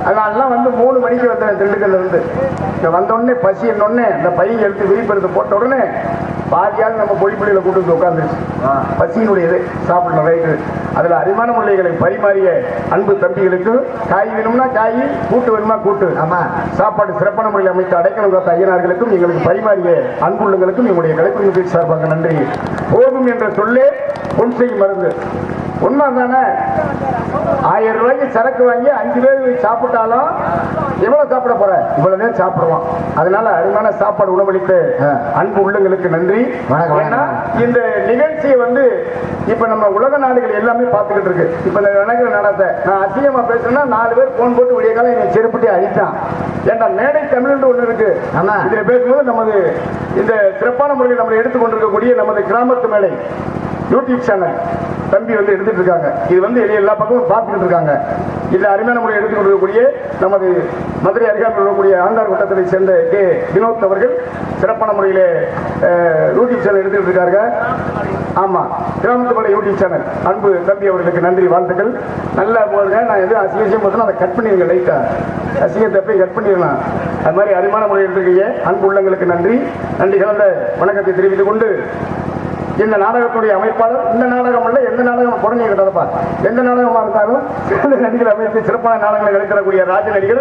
Speaker 1: அதெல்லாம் வந்து 3 மணிக்கு வந்தேன் திண்டுக்கல்ல இருந்து. வந்தோடனே பசி என்னொடனே இந்த பையன் எடுத்து விரிப்பெடுத்து போட்ட உடனே பாதியாக நம்ம பொடிப்படியில கூட்டு உட்காந்துருச்சு. பசியினுடைய இது சாப்பிடணும் ரைட்டு. அதுல அரிமான முறைகளை பரிமாறிய அன்பு தம்பிகளுக்கு காய் வேணும்னா காய், கூட்டு வேணும்னா கூட்டு, ஆமா சாப்பாடு சிறப்பான முறையில் அமைத்து அடைக்கலம் காத்த ஐயனார்களுக்கும் எங்களுக்கு பரிமாறிய அன்புள்ளங்களுக்கும் எங்களுடைய கலைக்குழுமத்தின் சார்பாக நன்றி. போதும் என்ற சொல்லே பொன் செய்யும் மருந்து. உண்மை தானே? 1000 ரூபாய்க்கு சரக்கு வாங்கி 5 பேர் சாப்பிட்டாலும் எவ்வளவு சாப்பிட போற? இவ்வளவுதான் சாப்பிடுவான். அதனால அருமையான சாப்பாடு உணவளித்த அன்பு உள்ளங்களுக்கு நன்றி. ஏன்னா இந்த நிகழ்ச்சியை வந்து இப்ப நம்ம உலக நாடுகள் எல்லாமே பார்த்துக்கிட்டு இருக்கு. இப்ப இந்த நடக்கிற நடத்தை நான் அசிங்கமா பேசுறேன்னா 4 பேர் போன் போட்டு விடிய காலம் என்னை செருப்பட்டி அழித்தான். ஏன்னா மேடை தமிழ் ஒண்ணு இருக்கு. இதுல பேசும்போது நமது இந்த சிறப்பான முறையில் நம்ம எடுத்துக்கொண்டிருக்கக்கூடிய நமது கிராமத்து மேடை யூடியூப் சேனல் தம்பி வந்து எடுத்துட்டு இருக்காங்க. இது வந்து எல்லா பக்கமும் பார்த்துட்டு இருக்காங்க. இதுல அருமையான முறையை எடுத்துக்கொண்டிருக்கக்கூடிய நமது மதுரை அருகாமையில் இருக்கக்கூடிய ஆண்டார் வட்டத்தை சேர்ந்த கே வினோத் அவர்கள் சிறப்பான முறையில யூடியூப் சேனல் எடுத்துட்டு இருக்காங்க. ஆமா, கிராமத்து மலை யூடியூப் சேனல் அன்பு தம்பி அவர்களுக்கு நன்றி, வாழ்த்துக்கள். நல்லா போடுங்க. நான் எது அசிங்கம் பார்த்தா அதை கட் பண்ணிருங்க, லைட்டா அசிங்கத்தை போய் கட் பண்ணிடலாம். அது மாதிரி அருமையான முறையில் எடுத்துருக்கீங்க. அன்பு உள்ளங்களுக்கு நன்றி கலந்த வணக்கத்தை தெரிவித்துக் கொண்டு இந்த நாடகத்துடைய அமைப்பாளர் இந்த நாடகம் அல்ல, எந்த நாடகம் புறணி கிட்டதப்பா, எந்த நாடகமா இருந்தாலும் சிறந்த நடிகர் அமைத்து சிறப்பான நாடகங்களை நடித்தரக்கூடிய ராஜ நடிகர்,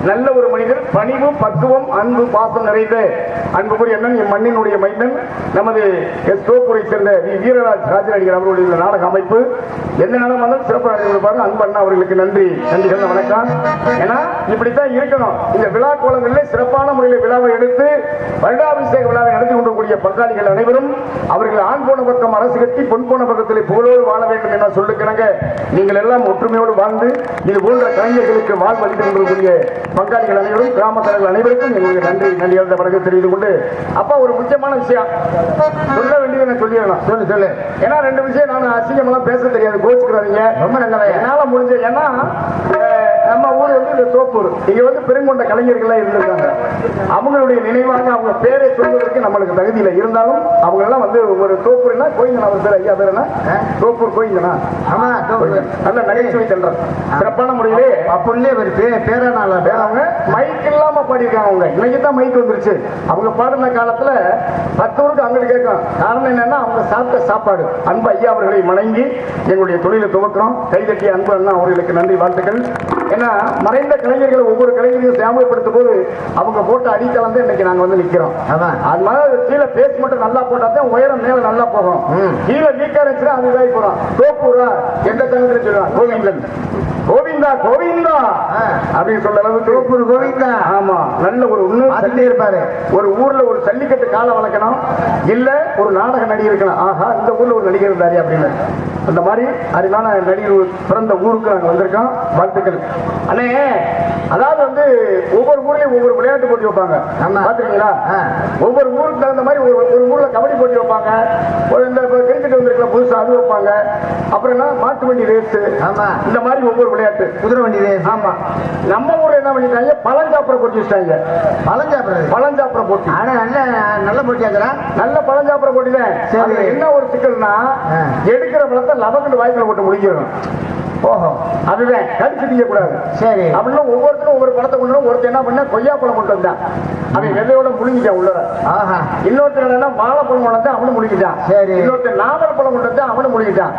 Speaker 1: நல்ல ஒரு மனிதர், பணிவு, பக்குவம், அன்பு, பாசம் நிறைந்த அன்புக்குரிய அண்ணன், என் மண்ணினுடைய மைந்தன், நமது தோப்பூரை சேர்ந்த வீரராஜ் ராஜ நடிகர் அவர்களுடைய நாடக அமைப்பு எந்த நாடகம் வந்தாலும் சிறப்பு நடிகர் அன்பு அண்ணா அவர்களுக்கு நன்றி வணக்கம். ஏன்னா இப்படித்தான் இருக்கணும். இந்த விழா கோலங்களில் சிறப்பான முறையில் விழாவை எடுத்து வருடாபிஷேக விழாவை நடத்தி கொண்டிருக்கூடிய பங்காளிகள் அனைவரும் அவர்கள் ஆண் போன பக்கம் அரசு கட்டி பொன் போன பக்கத்தில் புகழோடு வாழ வேண்டும் என சொல்லுக்கிறாங்க. நீங்கள் எல்லாம் ஒற்றுமையோடு வாழ்ந்து இது போன்ற கலைஞர்களுக்கு வாழ்வழித்து கொண்டிருக்கக்கூடிய பங்காளிகள் அனைவரும், கிராம தலைவர்கள் அனைவருக்கும் எங்களுக்கு நன்றி கலந்த வணக்கம் தெரிவித்துக் கொண்டு, அப்பா ஒரு முக்கியமான விஷயம் சொல்ல வேண்டியது நான் சொல்லிடலாம். சொல்லு. ஏன்னா 2 விஷயம் நான் அசிங்கமெல்லாம் பேச தெரியாது, கோச்சுக்கிறாதீங்க. ரொம்ப நல்ல என்னால முடிஞ்ச. ஏன்னா நம்ம ஊர் வந்து இந்த தோப்பூர். இங்க வந்து பெருங்கொண்ட கலைஞர்கள்லாம் இருந்திருக்காங்க. அவங்களுடைய நினைவாக அவங்க பேரை சொல்வதற்கு நம்மளுக்கு தகுதியில இருந்தாலும் அவங்க எல்லாம் வந்து ஒரு தோப்பூர்னா கோயிந்தனா, அவர் பேர் ஐயா பேர் என்ன? தோப்பூர் கோயிந்தனா.
Speaker 2: ஆமா,
Speaker 1: நல்ல நகைச்சுவை சென்றார். சிறப்பான முறையிலே
Speaker 2: அப்படியே ஒரு பேரானால
Speaker 1: அவங்க மைக் இல்லாம பாடியிருக்காங்க. அவங்க இன்னைக்கு தான் மைக் வந்துருச்சு. அவங்க பாடின காலத்துல 10 ஊருக்கு அங்கிட்டு கேட்கும். காரணம் என்னன்னா அவங்க சாப்பிட்ட சாப்பாடு. அன்பு ஐயா அவர்களை வணங்கி எங்களுடைய தொழிலை துவக்கிறோம். கைதட்டிய அன்பு அண்ணா அவர்களுக்கு நன்றி, வாழ்த்துக்கள். ஏன்னா மறைந்த கலைஞர்கள் ஒவ்வொரு கலைஞரையும் சேமப்படுத்தும் போது அவங்க போட்ட அடித்தளம் தான் இன்னைக்கு நாங்க வந்து நிக்கிறோம். அது மாதிரி கீழே பேஸ் மட்டும் நல்லா போட்டா தான் உயரம் மேல நல்லா போகும். கீழே வீக்கா இருந்துச்சுன்னா அது இதாகி போறோம். தோப்பூரா எந்த தங்கத்துல சொல்லுவாங்க கோவிந்தன், கோவிந்தா கோவிந்தா அப்படின்னு சொல்ற அளவுக்கு தோப்பூர் கோவிந்தா. ஆமா, நல்ல ஒரு உண்மை இருப்பாரு. ஒரு ஊர்ல ஒரு ஜல்லிக்கட்டு காலை வளர்க்கணும், இல்ல ஒரு நாடக நடிகர் இருக்கணும். ஆஹா, இந்த ஊர்ல ஒரு நடிகர் இருந்தாரு அப்படின்னு. அந்த மாதிரி அருமையான நடிகர் பிறந்த ஊருக்கு நாங்க வந்திருக்கோம். வாழ்த்துக்கள் அண்ணே. அதாவது வந்து ஒவ்வொரு ஊர்லயும் ஒவ்வொரு விளையாட்டு போட்டி வைப்பாங்க. பாத்துருக்கீங்களா? ஒவ்வொரு ஊருக்கு தகுந்த மாதிரி ஒரு ஊர்ல கபடி போட்டி வைப்பாங்க. ஒரு இந்த கிரிக்கெட் வந்திருக்கல புதுசா அது வைப்பாங்க. அப்புறம் என்ன மாட்டு வண்டி ரேஸ், இந்த மாதிரி ஒவ்வொரு விளையாட்டு, குதிரை வண்டி ரேஸ். ஆமா, நம்ம ஊர்ல என்ன பண்ணிட்டாங்க, பழஞ்சாப்புற போட்டி வச்சிட்டாங்க. பழஞ்சாப்புற போட்டி. ஆனா நல்ல போட்டி. நல்ல பழஞ்சாப்புற போட்டி தான். என்ன ஒரு சிக்கல்னா எடுக்கிற பழத்தை லபக்கண்டு வாய்க்குள்ள போட்டு முடிக்கிறோம். ஓஹோ, அதுதான் கடிச்சு திங்க கூடாது. சரி, அப்படின்னா ஒவ்வொருத்தரும் ஒவ்வொரு பழத்தை கொண்டு ஒருத்தர் என்ன பண்ணா கொய்யா பழம் கொண்டு வந்தான். அவன் விதையோட முழுங்கிட்டான் உள்ள. இன்னொருத்தர் என்னன்னா வாழைப்பழம் கொண்டு வந்து அவனு முழுங்கிட்டான். சரி, இன்னொருத்தர் நாவல் பழம் கொண்டு வந்து அவனு முழுங்கிட்டான்.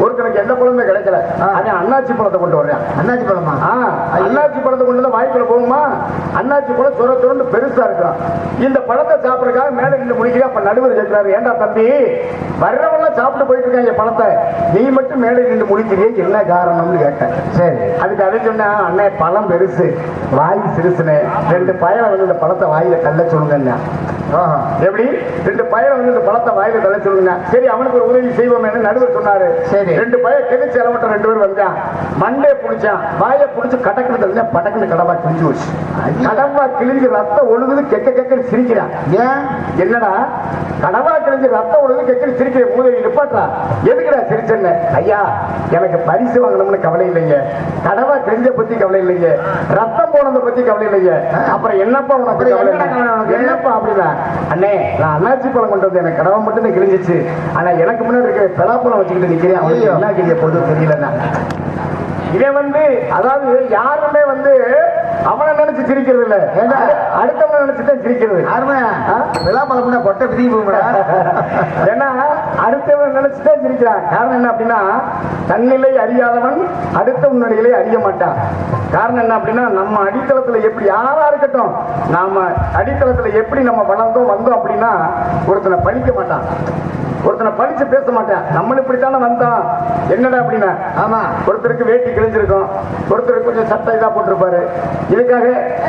Speaker 1: ஒருத்தனுக்கு எந்த பழமே கிடைக்கல. அவன் அண்ணாச்சி பழத்தை கொண்டு வர்றான். அண்ணாச்சி பழமா? அண்ணாச்சி பழத்தை கொண்டு வந்து வாய்க்குள்ள போகுமா? அண்ணாச்சி பழம் சொர சொரன்னு பெருசா இருக்கான். இந்த பழத்தை சாப்பிடுறதுக்காக மேல இருந்து முடிக்கிறா. அப்ப நடுவர் கேட்கிறாரு, ஏண்டா தம்பி, வர்றவெல்லாம் சாப்பிட்டு போயிட்டு இருக்காங்க பழத்தை, நீ மட்டும் மேல இருந்து முடிக்கிறியே, என்ன காரணம்னு கேட்டேன். சரி, அதுக்கு அதை சொன்னா, அண்ணே பழம் பெருசு வாய் சிறுசுன்னு 2 பயலை வந்து இந்த பழத்தை வாயில தள்ள சொல்லுங்க. எப்படி 2 பயலை வந்து இந்த பழத்தை வாயில தள்ள சொல்லுங்க. சரி, அவனுக்கு ஒரு உதவி செய்வோம் நடுவர் சொன்னாரு. சரி, 2 பய கிழிச்சு இளவட்ட 2 பேர் வந்தான். மண்டே பிடிச்சான், வாயை பிடிச்சு கடக்குன்னு தள்ளி படக்குன்னு கடவா கிழிஞ்சு வச்சு. கடவா கிழிஞ்சு ரத்தம் ஒழுகுது, கெக்க கெக்கன்னு சிரிக்கிறான். ஏன், என்னடா கடவா கிழிஞ்சு ரத்தம் ஒழுகுது கெக்கன்னு சிரிக்கிற மூதவி நிப்பாட்டா, எதுக்குடா சிரிச்சேன்னு? ஐயா, எனக்கு பரிசு வாங்கணும்னு கவலை இல்லைங்க, கடவா கிழிஞ்ச பத்தி கவலை இல்லைங்க, ரத்தம் போனதை பத்தி கவலை இல்லைங்க, அப்புறம் என்னப்பா உனக்கு கவலை? என்னப்பா அப்படின்னா, அண்ணே நான் அண்ணாச்சி பழம் கொண்டு வந்து எனக்கு கடவை மட்டும் தான் கிழிஞ்சிச்சு, ஆனா எனக்கு முன்னாடி இருக்கிற பலாப்பழம் வச்சுக்கிட்டு நிக்கிறேன், அவனுக்கு என்ன கிழிய போது தெரியலன்னா. இவன் வந்து அதாவது யாருமே வந்து அவனை நினைச்சு சிரிக்கிறது இல்ல, அடுத்தவனை நினைச்சுதான் சிரிக்கிறது. விழாப்பழம் கொட்டை பிரிவு போகும்டா. ஏன்னா அடுத்தவனை நினைச்சுதான் சிரிக்கிறான். காரணம் என்ன அப்படின்னா, தன்னிலை அறியாதவன் அடுத்தவன் நிலையிலே அறிய மாட்டான். காரணம் என்ன அப்படின்னா, நம்ம அடித்தளத்துல எப்படி யாரா இருக்கட்டும், நாம அடித்தளத்துல எப்படி நம்ம வளர்ந்தோம் வந்தோம் அப்படின்னா ஒருத்தனை பழிக்க மாட்டான், ஒருத்தனை பழிச்சு பேச மாட்டேன். நம்மளும் இப்படித்தானே வந்தோம், என்னடா அப்படின்னா. ஆமா, ஒருத்தருக்கு வேட்டி கிழிஞ்சிருக்கும், ஒருத்தருக்கு கொஞ்சம் சட்டை இதா போட்டிருப்பாரு. இதுக்காக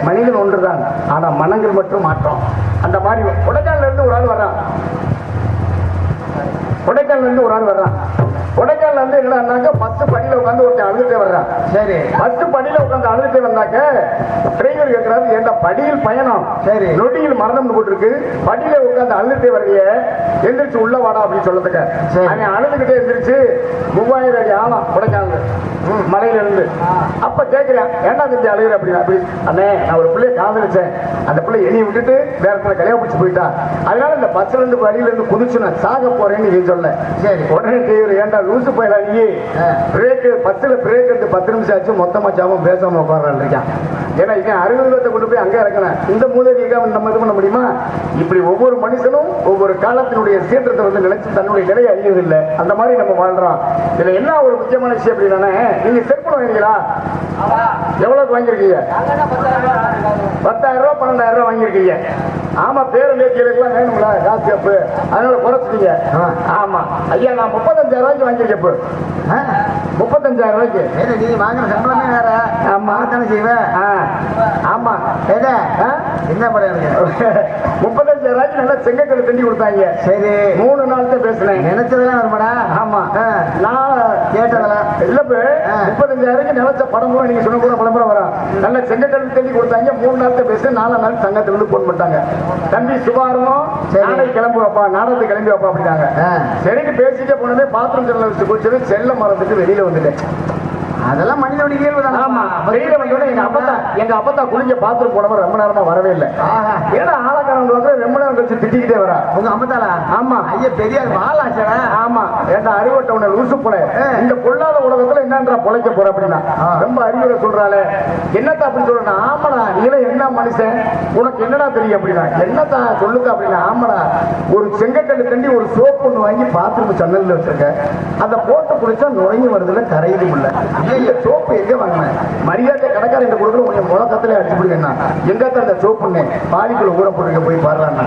Speaker 1: மனிதன் ஒன்றுதான், ஆனா மனங்கள் மட்டும் மாற்றம். அந்த மாதிரி கொடைக்கானல இருந்து ஒரு ஆள் வர்றான். கொடைக்கானல இருந்து ஒரு ஆள் வர்றான். கொடைக்கானல இருந்து என்னடாக்க 10 படியில உட்காந்து ஒருத்தன் அழுதுட்டே வர்றான். சரி, 10 படியில உட்காந்து அழுதுட்டே வந்தாக்க டிரைவர் கேட்கிறாரு, ஏண்டா படியில் பயணம், சரி நொடியில் மரணம் போட்டுருக்கு, படியில உட்காந்து அழுதுட்டே வர்றிய, எந்திரிச்சு உள்ள வாடா அப்படின்னு சொல்லதுக்க. அவன் அழுதுகிட்டே எந்திரிச்சு 3000 அடி ஆழம் கொடைக்கானல் மலையில இருந்து. அப்ப கேட்கிறேன், ஏண்டா தம்பி அழுகிற அப்படின்னா, அப்படி அண்ணே நான் ஒரு பிள்ளைய காதலிச்சேன், அந்த பிள்ளை என்னை விட்டுட்டு வேற இடத்துல கல்யாணம் பிடிச்சு போயிட்டா, அதனால இந்த பஸ்ல இருந்து வழியில இருந்து குதிச்சு நான் சாக போறேன்னு நீ சொல்ல. சரி, உடனே டிரைவர், ஏண்டா லூசு போயிடா நீ, பிரேக்கு பஸ்ல பிரேக் எடுத்து 10 நிமிஷம் ஆச்சு, மொத்தமா சாம பேசாம உட்கார்றான் இருக்கான். ஏன்னா இவன் 60 லட்சத்தை கொண்டு போய் அங்கே இறக்கணும், இந்த மூதவிக்காக நம்ம இது பண்ண முடியுமா? இப்படி ஒவ்வொரு மனுஷனும் ஒவ்வொரு காலத்தினுடைய சீற்றத்தை வந்து நினைச்சு தன்னுடைய நிலையை அறியவில்லை. அந்த மாதிரி நம்ம வாழ்றோம். இதுல என்ன ஒரு முக்கியமான விஷயம் அப்படின்னா, நீங்க செல்போன் வாங்கிங்களா? எவ்வளவுக்கு வாங்கியிருக்கீங்க? 10,000 ரூபாய் 12,000 ரூபாய் வாங்கியிருக்கீங்க. ஆமா, பேரும் பேச்சியெல்லாம் வேணுங்களா காசு அப்பு, அதனால குறைச்சிட்டீங்க. ஆமா ஐயா, நான் 35,000 ரூபாய்க்கு வாங்கியிருக்கேன். 35,000 ரூபாய்க்கு நீ வாங்கின சம்பளமே வேற. ஆமா தானே செய்வேன். ஆமா, என்ன படம் இருக்கு? 35,000 ரூபாய்க்கு நல்லா செங்கக்கல் தண்ணி கொடுத்தாங்க. சரி, 3 நாள் தான் பேசுனேன். நினைச்சதெல்லாம் வருமாடா? ஆமா, நான் கேட்டதெல்லாம் இல்ல. 35,000 நினைச்ச படம் கூட நீங்க சொன்ன கூட படம் வரும். நல்ல செங்கக்கல் தண்ணி கொடுத்தாங்க. 3 நாள் தான் பேசுனேன். 4 நாள் சங்கத்துல இருந்து போன் பண்ணிட்டாங்க, தம்பி சுபாரமும் நாளைக்கு கிளம்பி வைப்பா, நாடகத்துக்கு கிளம்பி வைப்பா அப்படின்னாங்க. சரிக்கு பேசிட்டே போனதே பாத்ரூம் செல்ல வச்சு குடிச்சது, செல்ல மரத்துக்கு வெளியில வந்துட்டேன்.
Speaker 2: அதெல்லாம் மனிதனுடைய இயல்பு தான்.
Speaker 1: ஆமா, வெளியில வந்தோடனே எங்க அப்பத்தா குளிக்க பாத்ரூம் போனவன் ரொம்ப நேரமா வரவே இல்லை. ஏன்னா ஆளக்காரங்க வந்து ரொம்ப நேரம் கழிச்சு திட்டிக்கிட்டே வரா.
Speaker 2: உங்க அம்மத்தாளா?
Speaker 1: ஆமா.
Speaker 2: ஐயா பெரிய வாழாச்சா?
Speaker 1: ஆமா. ஏண்டா அறிவட்ட உன்னை லூசு போல இந்த பொல்லாத உலகத்துல என்னன்றா பொழைக்க போற அப்படின்னா ரொம்ப அறிவுரை சொல்றாளே. என்னத்தா அப்படி சொல்றா? ஆமாடா, நீங்களே என்ன மனுஷன், உனக்கு என்னடா தெரியும் அப்படின்னா. என்னத்தா சொல்லுங்க அப்படின்னா, ஆமாடா, ஒரு செங்கக்கல்லு தண்டி ஒரு சோப்பு ஒண்ணு வாங்கி பாத்ரூம் சன்னல்ல வச்சிருக்க, அதை போட்டு குளிச்சா நுழைஞ்சு வருதுல கரையுது இல்ல. ஐயா சோப்பு எங்க வாங்கினேன்? மரியாதை கடைக்காரன் கொடுக்குற உன்னை முழக்கத்திலே அடிச்சு பிடிக்கா. எங்கத்தான் அந்த சோப்புன்னு வாடிக்குள்ள ஊற போட்டு போய் பாடுறான்னா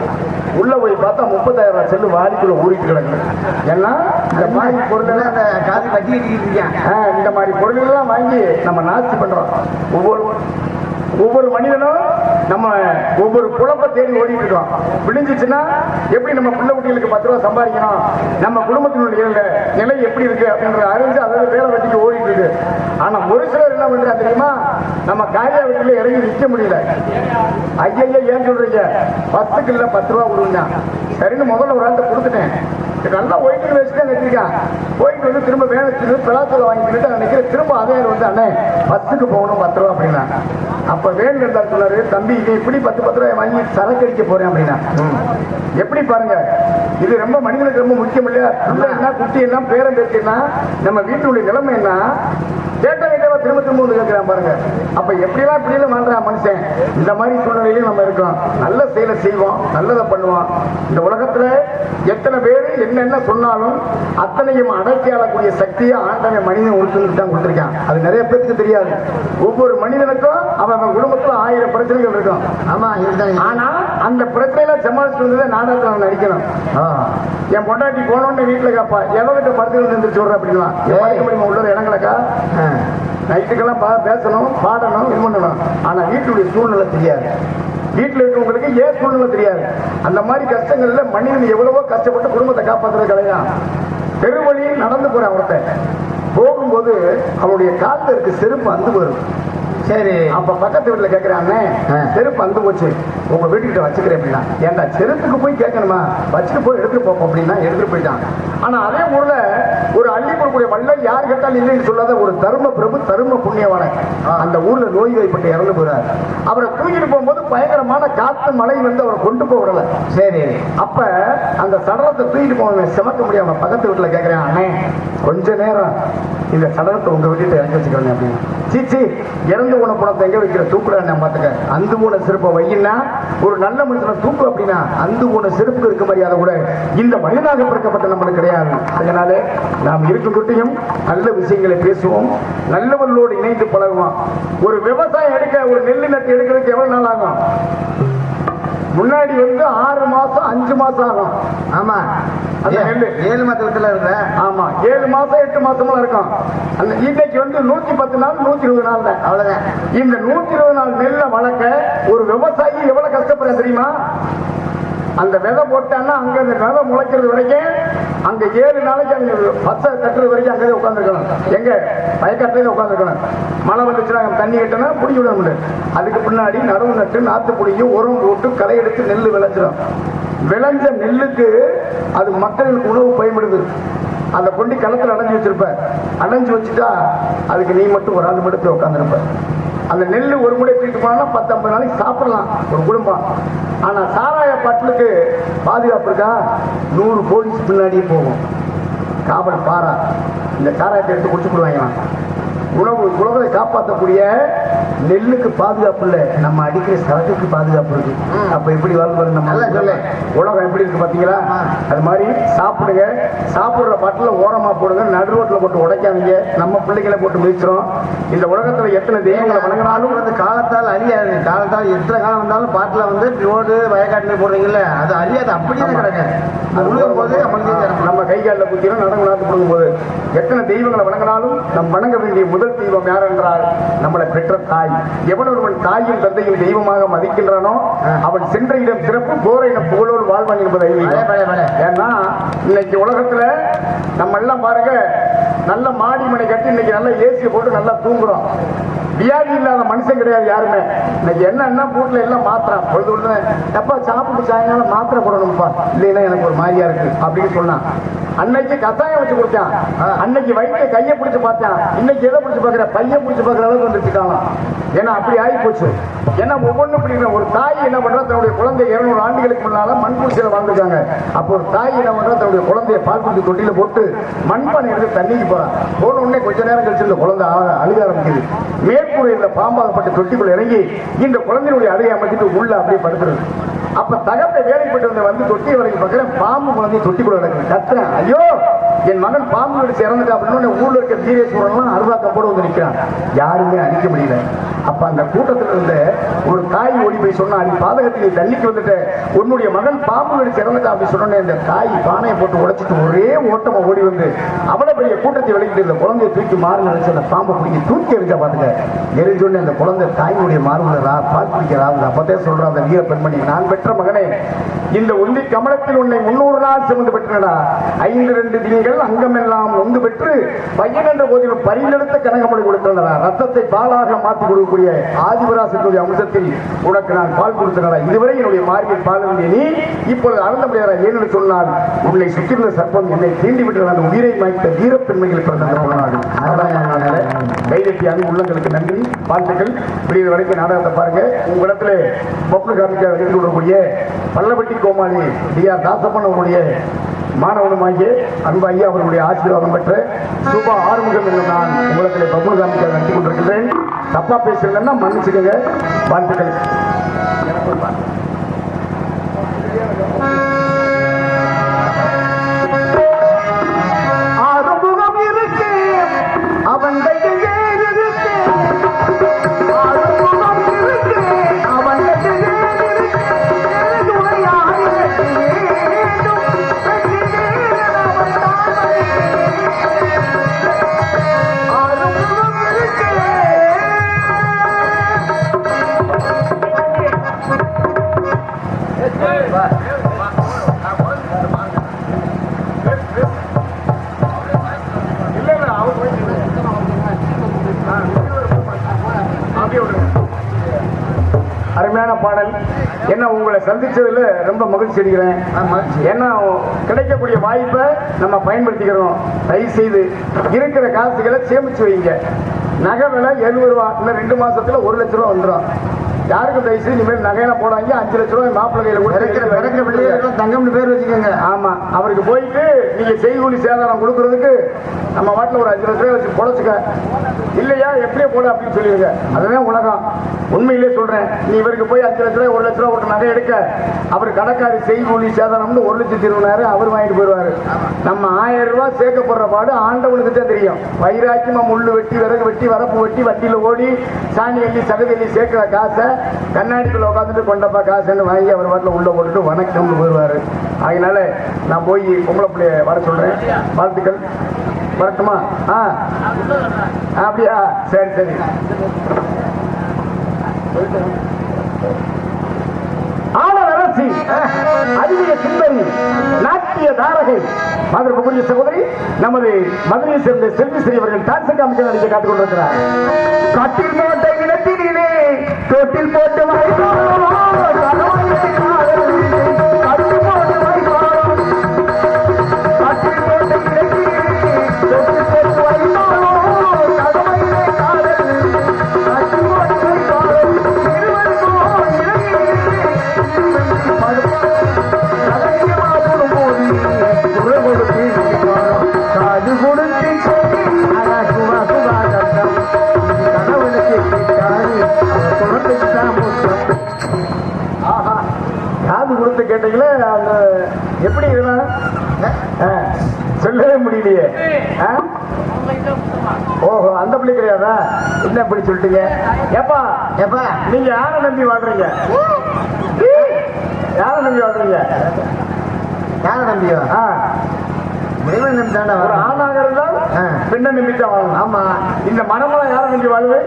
Speaker 1: உள்ள போய் பார்த்தா 30,000 செல்லு வாடிக்குள்ள ஊறிட்டு கிடக்கு. ஏன்னா இந்த மாதிரி பொருள் அந்த காசு கட்டிக்கிட்டு இருக்கேன். இந்த மாதிரி பொருள் எல்லாம் வாங்கி நம்ம நாஸ்தி பண்றோம். ஒவ்வொரு மனிதனும் நம்ம ஒவ்வொரு குழப்ப தேடி ஓடிட்டு இருக்கோம். விழிஞ்சிச்சுன்னா எப்படி நம்ம பிள்ளை குட்டிகளுக்கு 10 ரூபா சம்பாதிக்கணும், நம்ம குடும்பத்தினுடைய நிலை எப்படி இருக்கு அப்படின்ற அறிஞ்சு அதாவது வேலை வெட்டிக்கு ஓடிட்டு இருக்கு. ஆனா ஒரு சிலர் என்ன பண்றா தெரியுமா, நம்ம காயா வீட்டுல இறங்கி நிக்க முடியல. ஐயா ஏன் சொல்றீங்க, 10க்கு இல்ல 10 ரூபா கொடுங்க சரின்னு முதல்ல ஒரு ஆள்கிட்ட கொடுத்துட்டேன். நல்லா ஒயிட்டு வச்சுட்டு நினைச்சிருக்கான். போயிட்டு வந்து திரும்ப வேலை பிளாத்துல வாங்கிட்டு நினைக்கிறேன். திரும்ப அதே வந்து அண்ணே 10க்கு போகணும் 10 ரூபா அப்படின்னா. அப்ப வேணும் இருந்தா சொன்னாரு, தம்பி நீ இப்படி 10 ரூபாய் வாங்கி சரக்கு அடிக்க போறேன் அப்படின்னா. எப்படி பாருங்க, இது ரொம்ப மனிதனுக்கு ரொம்ப முக்கியம் இல்லையா? என்ன குட்டி என்ன பேரம் பேச்சுன்னா நம்ம வீட்டுடைய நிலைமை என்ன கேட்ட கேட்டவா திரும்ப திரும்ப வந்து கேட்கிறான் பாருங்க. அப்ப எப்படிலாம் இப்படியெல்லாம் வாழ்றான் மனுஷன். இந்த மாதிரி சூழ்நிலையிலும் நம்ம இருக்கோம். நல்ல செயலை செய்வோம், நல்லதை பண்ணுவோம். இந்த உலகத்துல எத்தனை பேர் என்னென்ன சொன்னாலும் அத்தனையும் அடக்கி ஆளக்கூடிய சக்தியை ஆண்டவன் மனிதன் உறுத்துன்னு தான் கொடுத்திருக்கான். அது நிறைய பேருக்கு தெரியாது. ஒவ்வொரு மனிதனுக்கும் அவன் குடும்பத்துல 1000 பிரச்சனைகள் இருக்கும். ஆமா, ஆனா அந்த பிரச்சனையில சமாளிச்சு வந்ததை நாடகத்தில் அவன் நடிக்கணும். என் பொண்டாட்டி போனோன்னு வீட்டுல கேப்பா, எவகிட்ட படத்துல இருந்து சொல்ற அப்படின்னா உள்ள இடங்களுக்கா நைட்டுக்கெல்லாம் பேசணும், பாடணும், இது பண்ணணும். ஆனா வீட்டுடைய சூழ்நிலை தெரியாது. வீட்டில் இருக்கவங்களுக்கு ஏன் சூழ்நிலை தெரியாது. அந்த மாதிரி கஷ்டங்கள்ல மனிதன் எவ்வளவோ கஷ்டப்பட்டு குடும்பத்தை காப்பாற்றுறது கிடையாது. பெருவழியில் நடந்து போற ஒருத்தன் போகும்போது அவனுடைய காலில் இருக்கு செருப்பு அந்து வரும். சரி, அப்ப பக்கத்து வீட்டுல கேட்கிறாங்க, செருப்பு அந்து போச்சு உங்க வீட்டுக்கிட்ட வச்சுக்கிறேன் அப்படின்னா. ஏன்டா செருப்புக்கு போய் கேட்கணுமா, வச்சுட்டு போய் எடுத்துட்டு போப்போம் அப்படின்னா எடுத்துட்டு போயிட்டான். ஆனா அதே ஊர்ல ஒரு அள்ளி போடக்கூடிய வள்ளல் யார் கேட்டாலும் இல்லைன்னு சொல்லாத ஒரு தர்ம பிரபு, தர்ம புண்ணியவான அந்த ஊர்ல நோய் வாய்ப்பட்டு இறந்து போறாரு. அவரை தூக்கிட்டு போகும்போது பயங்கரமான காத்து மழை வந்து அவரை கொண்டு போகல. சரி, அப்ப அந்த சடலத்தை தூக்கிட்டு போக சிமக்க முடியாம பக்கத்து வீட்டுல கேட்கிறேன், அண்ணே கொஞ்ச நேரம் இந்த சடலத்தை உங்க வீட்டுல இறங்கி வச்சுக்கிறேன் அப்படின்னு. சீச்சி, இறந்து போன பணத்தை எங்க வைக்கிற தூக்குடா நான் பாத்துக்க. அந்து போன சிறப்பை வையினா ஒரு நல்ல மனுஷனை தூக்கு அப்படின்னா அந்து போன சிறப்புக்கு இருக்க மரியாதை கூட இந்த மனிதனாக பிறக்கப்பட்ட நம்மளுக்கு கிடையாது. அதனால நாம் இருக்கும் நல்ல விஷயங்களை பேசுவோம், நல்லவர்களோடு இணைந்து பழகுவோம். ஒரு விவசாயம் எடுக்க, ஒரு நெல் நட்டு எடுக்கிறதுக்கு எவ்வளவு நாள் ஆகும்? முன்னாடி வந்து 6 மாசம் 5 மாசம் ஆகும். ஆமா, அந்த நெல் 7 மாசத்துல இருந்த. ஆமா, 7 மாசம் 8 மாசமா இருக்கும். அந்த இன்னைக்கு வந்து 110 நாள் 120 நாள் தான். அவ்வளவுதான். இந்த 120 நாள் நெல்லை வளர்க்க ஒரு விவசாயி எவ்வளவு கஷ்டப்படுற தெரியுமா? அந்த விதை போட்டான்னா அங்க அந்த விதை முளைக்கிறது வரைக்கும் அங்க 7 நாளைக்கு அங்க பச்சை கட்டுறது வரைக்கும் அங்கே உட்காந்துருக்கணும். எங்க வயக்காட்டிலே உட்காந்துருக்கணும். மழை வந்துச்சுன்னா தண்ணி கட்டணும், பிடிச்சி விட முடியும். அதுக்கு பின்னாடி நடவு நட்டு நாத்து பிடிக்கும், உரம் போட்டு களை எடுத்து நெல் விளைஞ்சிடும். விளைஞ்ச நெல்லுக்கு அது மக்களுக்கு உணவு பயன்படுது. அந்த கொண்டி களத்தில் அடைஞ்சு வச்சிருப்ப, அடைஞ்சு வச்சுட்டா அதுக்கு நீ மட்டும் ஒரு ஆள் மட்டும் உட்காந்துருப்ப. அந்த நெல் ஒரு முறை தூக்கிட்டு போனா 10-50 நாளைக்கு சாப்பிடலாம் ஒரு குடும்பம். ஆனா சாராய பாட்டிலுக்கு பாதுகாப்பு இருக்கா? 100 போலீஸ் பின்னாடியே போகும், காவல் பாரா. இந்த சாராயத்தை எடுத்து குடிச்சு கொடுவாங்களாம். உணவு உலகத்தை காப்பாற்றக்கூடிய நெல்லுக்கு பாதுகாப்பு இல்லை, நம்ம அடிக்கிற சரக்குக்கு பாதுகாப்பு இருக்கு. அப்ப எப்படி வாழ்வாரு நம்ம உலகம் எப்படி இருக்கு பாத்தீங்களா? அது மாதிரி சாப்பிடுங்க, சாப்பிடுற பாட்டில ஓரமா போடுங்க, நடு ரோட்ல போட்டு உடைக்காதீங்க. நம்ம பிள்ளைகளை போட்டு மிதிச்சிரும். இந்த உலகத்துல எத்தனை தெய்வங்களை வணங்கினாலும் வந்து காலத்தால் அழியாது. காலத்தால் எத்தனை காலம் வந்தாலும் பாட்டில வந்து ரோடு வயக்காட்டுல போடுறீங்கல்ல, அது அழியாது, அப்படியே கிடக்கு. நம்ம கை காலில் குத்திரும், நடந்து நாட்டு போடும் போது எத்தனை தெய்வங்களை வணங்கினாலும் நம் வணங்க வேண்டிய முதல் தெய்வம் யார் என்றால் நம்மளை பெற்ற தாய். எவன் ஒருவன் தாயும் தந்தையும் தெய்வமாக மதிக்கின்றானோ அவன் சென்ற இடம் சிறப்பு, போற இடம் புகழோடு வாழ்வான் என்பதை. ஏன்னா இன்னைக்கு உலகத்துல நம்ம எல்லாம் பாருங்க, நல்ல மாடி மனை கட்டி இன்னைக்கு நல்ல ஏசியை போட்டு நல்லா தூங்குறோம். வியாதி இல்லாத மனுஷன் கிடையாது யாருமே. இன்னைக்கு என்ன வீட்டுல எல்லாம் மாத்திரை பொழுது உடனே எப்ப சாப்பிட்டு சாயங்காலம் மாத்திரை போடணும்ப்பா, இல்லைன்னா எனக்கு ஒரு மாதிரியா இருக்கு அப்படின்னு சொன்னான். அன்னைக்கு கத்தாயம் வச்சு கொடுத்தான், அன்னைக்கு வயிற்று கையை பிடிச்சு பார்த்தான், இன்னைக்கு எதை பிடிச்சு பாக்குற பையன் பிடிச்சு பாக்குற அளவுக்கு வந்துருச்சுட்டாங்க. ஏன்னா அப்படி ஆகி போச்சு. ஏன்னா ஒவ்வொன்றும் பிடிக்கிற ஒரு தாய் என்ன பண்றா, தன்னுடைய குழந்தை 200 ஆண்டுகளுக்கு முன்னால மண் குடிசையில வாழ்ந்துருக்காங்க. அப்போ ஒரு தாய் என்ன பண்றா, தன்னுடைய குழந்தைய பால் குடிச்சு தொட்டியில போட்டு மண்பானை எடுத்து தண்ணிக்கு போறான். போன உடனே கொஞ்ச நேரம் கழிச்சு இந்த குழந்தை அழுக ஆரம்பிக்குது. மேற்கூரையில் பாம்பாகப்பட்ட தொட்டிக்குள்ள இறங்கி இந்த குழந்தையுடைய அழுகை அமைச்சிட்டு உள்ள அப்படியே படுத்துறது. அப்ப தகப்பை வேலைப்பட்டு வந்து தொட்டி வரைக்கும் பார்க்கிறேன், பாம்பு குழந்தை தொட்டிக்குள்ள நடக்குது. கத்துறேன், ஐயோ என் மகன் பாம்பு கடிச்சு இறந்துட்டா அப்படின்னு ஊர்ல இருக்க வீரேஸ்வரன் அருவாக்கப்போடு வந்து நிற்கிறான். யாருமே அழிக்க முடியல. அப்ப அந்த கூட்டத்தில் இருந்த ஒரு தாய் ஓடி போய் சொன்னா, நீ பாதகத்தில் தண்ணிக்கு வந்துட்டு உன்னுடைய மகன் பாம்பு கடிச்சு இறந்துட்டா அப்படின்னு சொன்னோன்னே அந்த தாய் பானையை போட்டு உடைச்சிட்டு ஒரே ஓட்டமா ஓடி வந்து அவ்வளவு பெரிய கூட்டத்தை விளக்கிட்டு இந்த குழந்தைய தூக்கி மாறு நினைச்சு அந்த பாம்பை பிடிக்க தூக்கி எரிஞ்சா பாத்துக்க. எரிஞ்சோடனே அந்த குழந்தை தாயினுடைய மாறுவதா பால் பிடிக்கிறா. அப்பத்தே சொல்றான் அந்த வீர பெண்மணி, நான் பெற்ற மகனே, இந்த ஒந்தி கமலத்தில் உன்னை 300 நாள் சுமந்து பெற்றனடா. 5 திங்கள் அங்கமெல்லாம் ஒன்று பெற்று பையன் என்ற போதிலும் பரிந்தெடுத்த கனகமலை கொடுத்தனடா. ரத்தத்தை பாலாக மாற்றி கொடுக்கக்கூடிய ஆதிபராசத்துடைய அம்சத்தில் உனக்கு நான் பால் கொடுத்தனடா. இதுவரை என்னுடைய மார்பில் பால் இருந்தே நீ இப்பொழுது அறந்த முடியாதா ஏன்னு சொன்னால் உன்னை சுற்றிருந்த சர்ப்பம் என்னை தீண்டி விட்டு அந்த உயிரை மாய்த்த வீரப்பெண்மைகள் பிறந்த கைதட்டியாக உள்ளங்களுக்கு நன்றி வாழ்த்துக்கள். இப்படி இது வரைக்கும் நாடகத்தை பாருங்க. உங்களிடத்துல பப்ளு காமிக்க எடுத்துக்கூடிய பல்லப்பட்டி கோமாளி டி.ஆர். தாசப்பன் அவருடைய மாணவனுமாகிய அன்பு ஐயா அவர்களுடைய ஆசீர்வாதம் பெற்ற சுபா ஆறுமுகம் என்று நான் உங்களிடத்தில் பப்ளு காமிக்க நடத்தி கொண்டிருக்கிறேன். தப்பா பேசுறேன்னா மன்னிச்சுக்கங்க. வாழ்த்துக்கள். ஆறுமுகம் இருக்கு அவன் அருமையான பாடல். என்ன உங்களை சந்திச்சதுல ரொம்ப மகிழ்ச்சி அடைகிறேன். ஏன்னா கிடைக்கக்கூடிய வாய்ப்பை நம்ம பயன்படுத்திக்கிறோம். தயவு செய்து இருக்கிற காசுகளை சேமிச்சு வைங்க. நகை விலை 70 ரூபா, இன்னும் 2 மாசத்துல 1 லட்ச ரூபா வந்துடும். யாருக்கும் தயவுசெய்து இனிமேல் நகையெல்லாம் போடாங்க. 5 லட்ச ரூபாய் மாப்பிள்ளை கையில கூட தங்கம்னு பேர் வச்சுக்கோங்க. ஆமா, அவருக்கு போயிட்டு நீங்க செய்கூலி சேதாரம் கொடுக்கறதுக்கு நம்ம வாட்டில் ஒரு 5 லட்ச ரூபாய் வச்சு பொழைச்சுக்க, இல்லையா எப்படியே போட அப்படின்னு சொல்லிடுங்க. அதுதான் உலகம். உண்மையிலே சொல்றேன். நீ இவருக்கு போய் 5 லட்ச ரூபாய் 1 லட்ச ரூபாய் ஒரு நகை எடுக்க, அவர் கடைக்காரி செய்கூலி சேதாரம்னு 1,20,000 அவர் வாங்கிட்டு போயிடுவாரு. நம்ம 1000 ரூபாய் சேர்க்க போடுற பாடு ஆண்டவனுக்கு தான் தெரியும். வைராக்கியமா முள்ளு வெட்டி விறகு வெட்டி வரப்பு வெட்டி வண்டியில ஓடி சாணி அள்ளி சகதி அள்ளி சேர்க்கிற காசை கண்ணாடிக்குள்ள உட்காந்துட்டு கொண்டப்பா காசுன்னு வாங்கி அவர் வாட்டில் உள்ள போட்டுட்டு வணக்கம்னு போயிடுவாரு. அதனால நான் போய் பொம்பளை பிள்ளைய வர சொல்றேன். வாழ்த்துக்கள். வரட்டுமா? அப்படியா? சரி சரி. ஆனரசி அதிக சுந்தரி நாட்டிய தாரகை மதுரை சகோதரி நமது மதுரையை சேர்ந்த செல்விஸ்ரீ அவர்கள் டான்ஸ் காமிக்க நடிக்க காத்துக் கொண்டிருக்கிறார். காட்டில் போட்ட இனத்திலே தோட்டில் போட்டு காது கொடுத்து கேட்டீங்களே, அந்த எப்படி சொல்லவே முடியலையே. ஓஹோ, அந்த பிள்ளை கிடையாதா? என்ன இப்படி சொல்லிட்டீங்க? எப்பா எப்பா நீங்க யாரை நம்பி வாழ்றீங்க? யாரை நம்பி வாழ்றீங்க? யாரை நம்பியா? ஒரு ஆணாக இருந்தால் பெண்ணை நம்பித்தான் வாழணும். ஆமா, இந்த மனமெல்லாம் யாரை நம்பி வாழ்வு?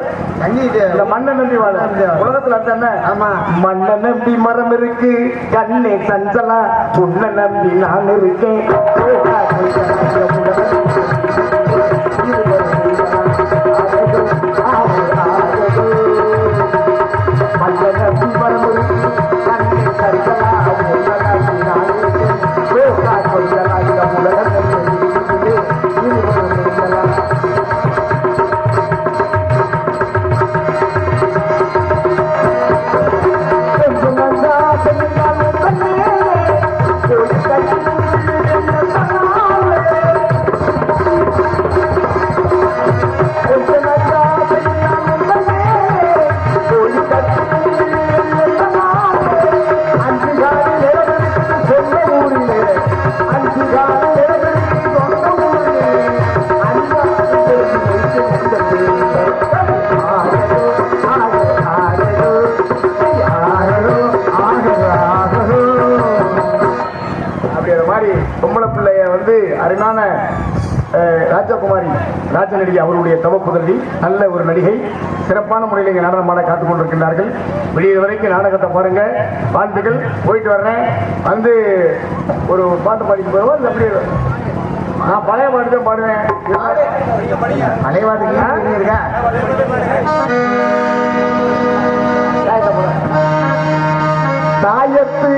Speaker 1: இந்த மண்ணை நம்பி வாழ உலகத்துல தானே. ஆமா, மண்ணை நம்பி மரம் இருக்கு, கண்ணே சஞ்சலா, உன்னை நம்பி நான் இருக்கேன். பொம்பளை பிள்ளைய வந்து அருமையான ராஜகுமாரி ராஜநடிகை அவருடைய தவப்புதல்வி நல்ல ஒரு நடிகை சிறப்பான முறையில் இங்கே நாடகமாட காத்துக் கொண்டிருக்கின்றார்கள். விடிய வரைக்கும் நாடகத்தை பாருங்க. வாழ்த்துக்கள். போயிட்டு வர்றேன். வந்து ஒரு பாட்டு பாடிட்டு போடுவோம். இல்லை அப்படியே நான் பழைய பாட்டு தான் பாடுவேன். பழைய பாட்டுக்கு இருக்கேன். தாயத்து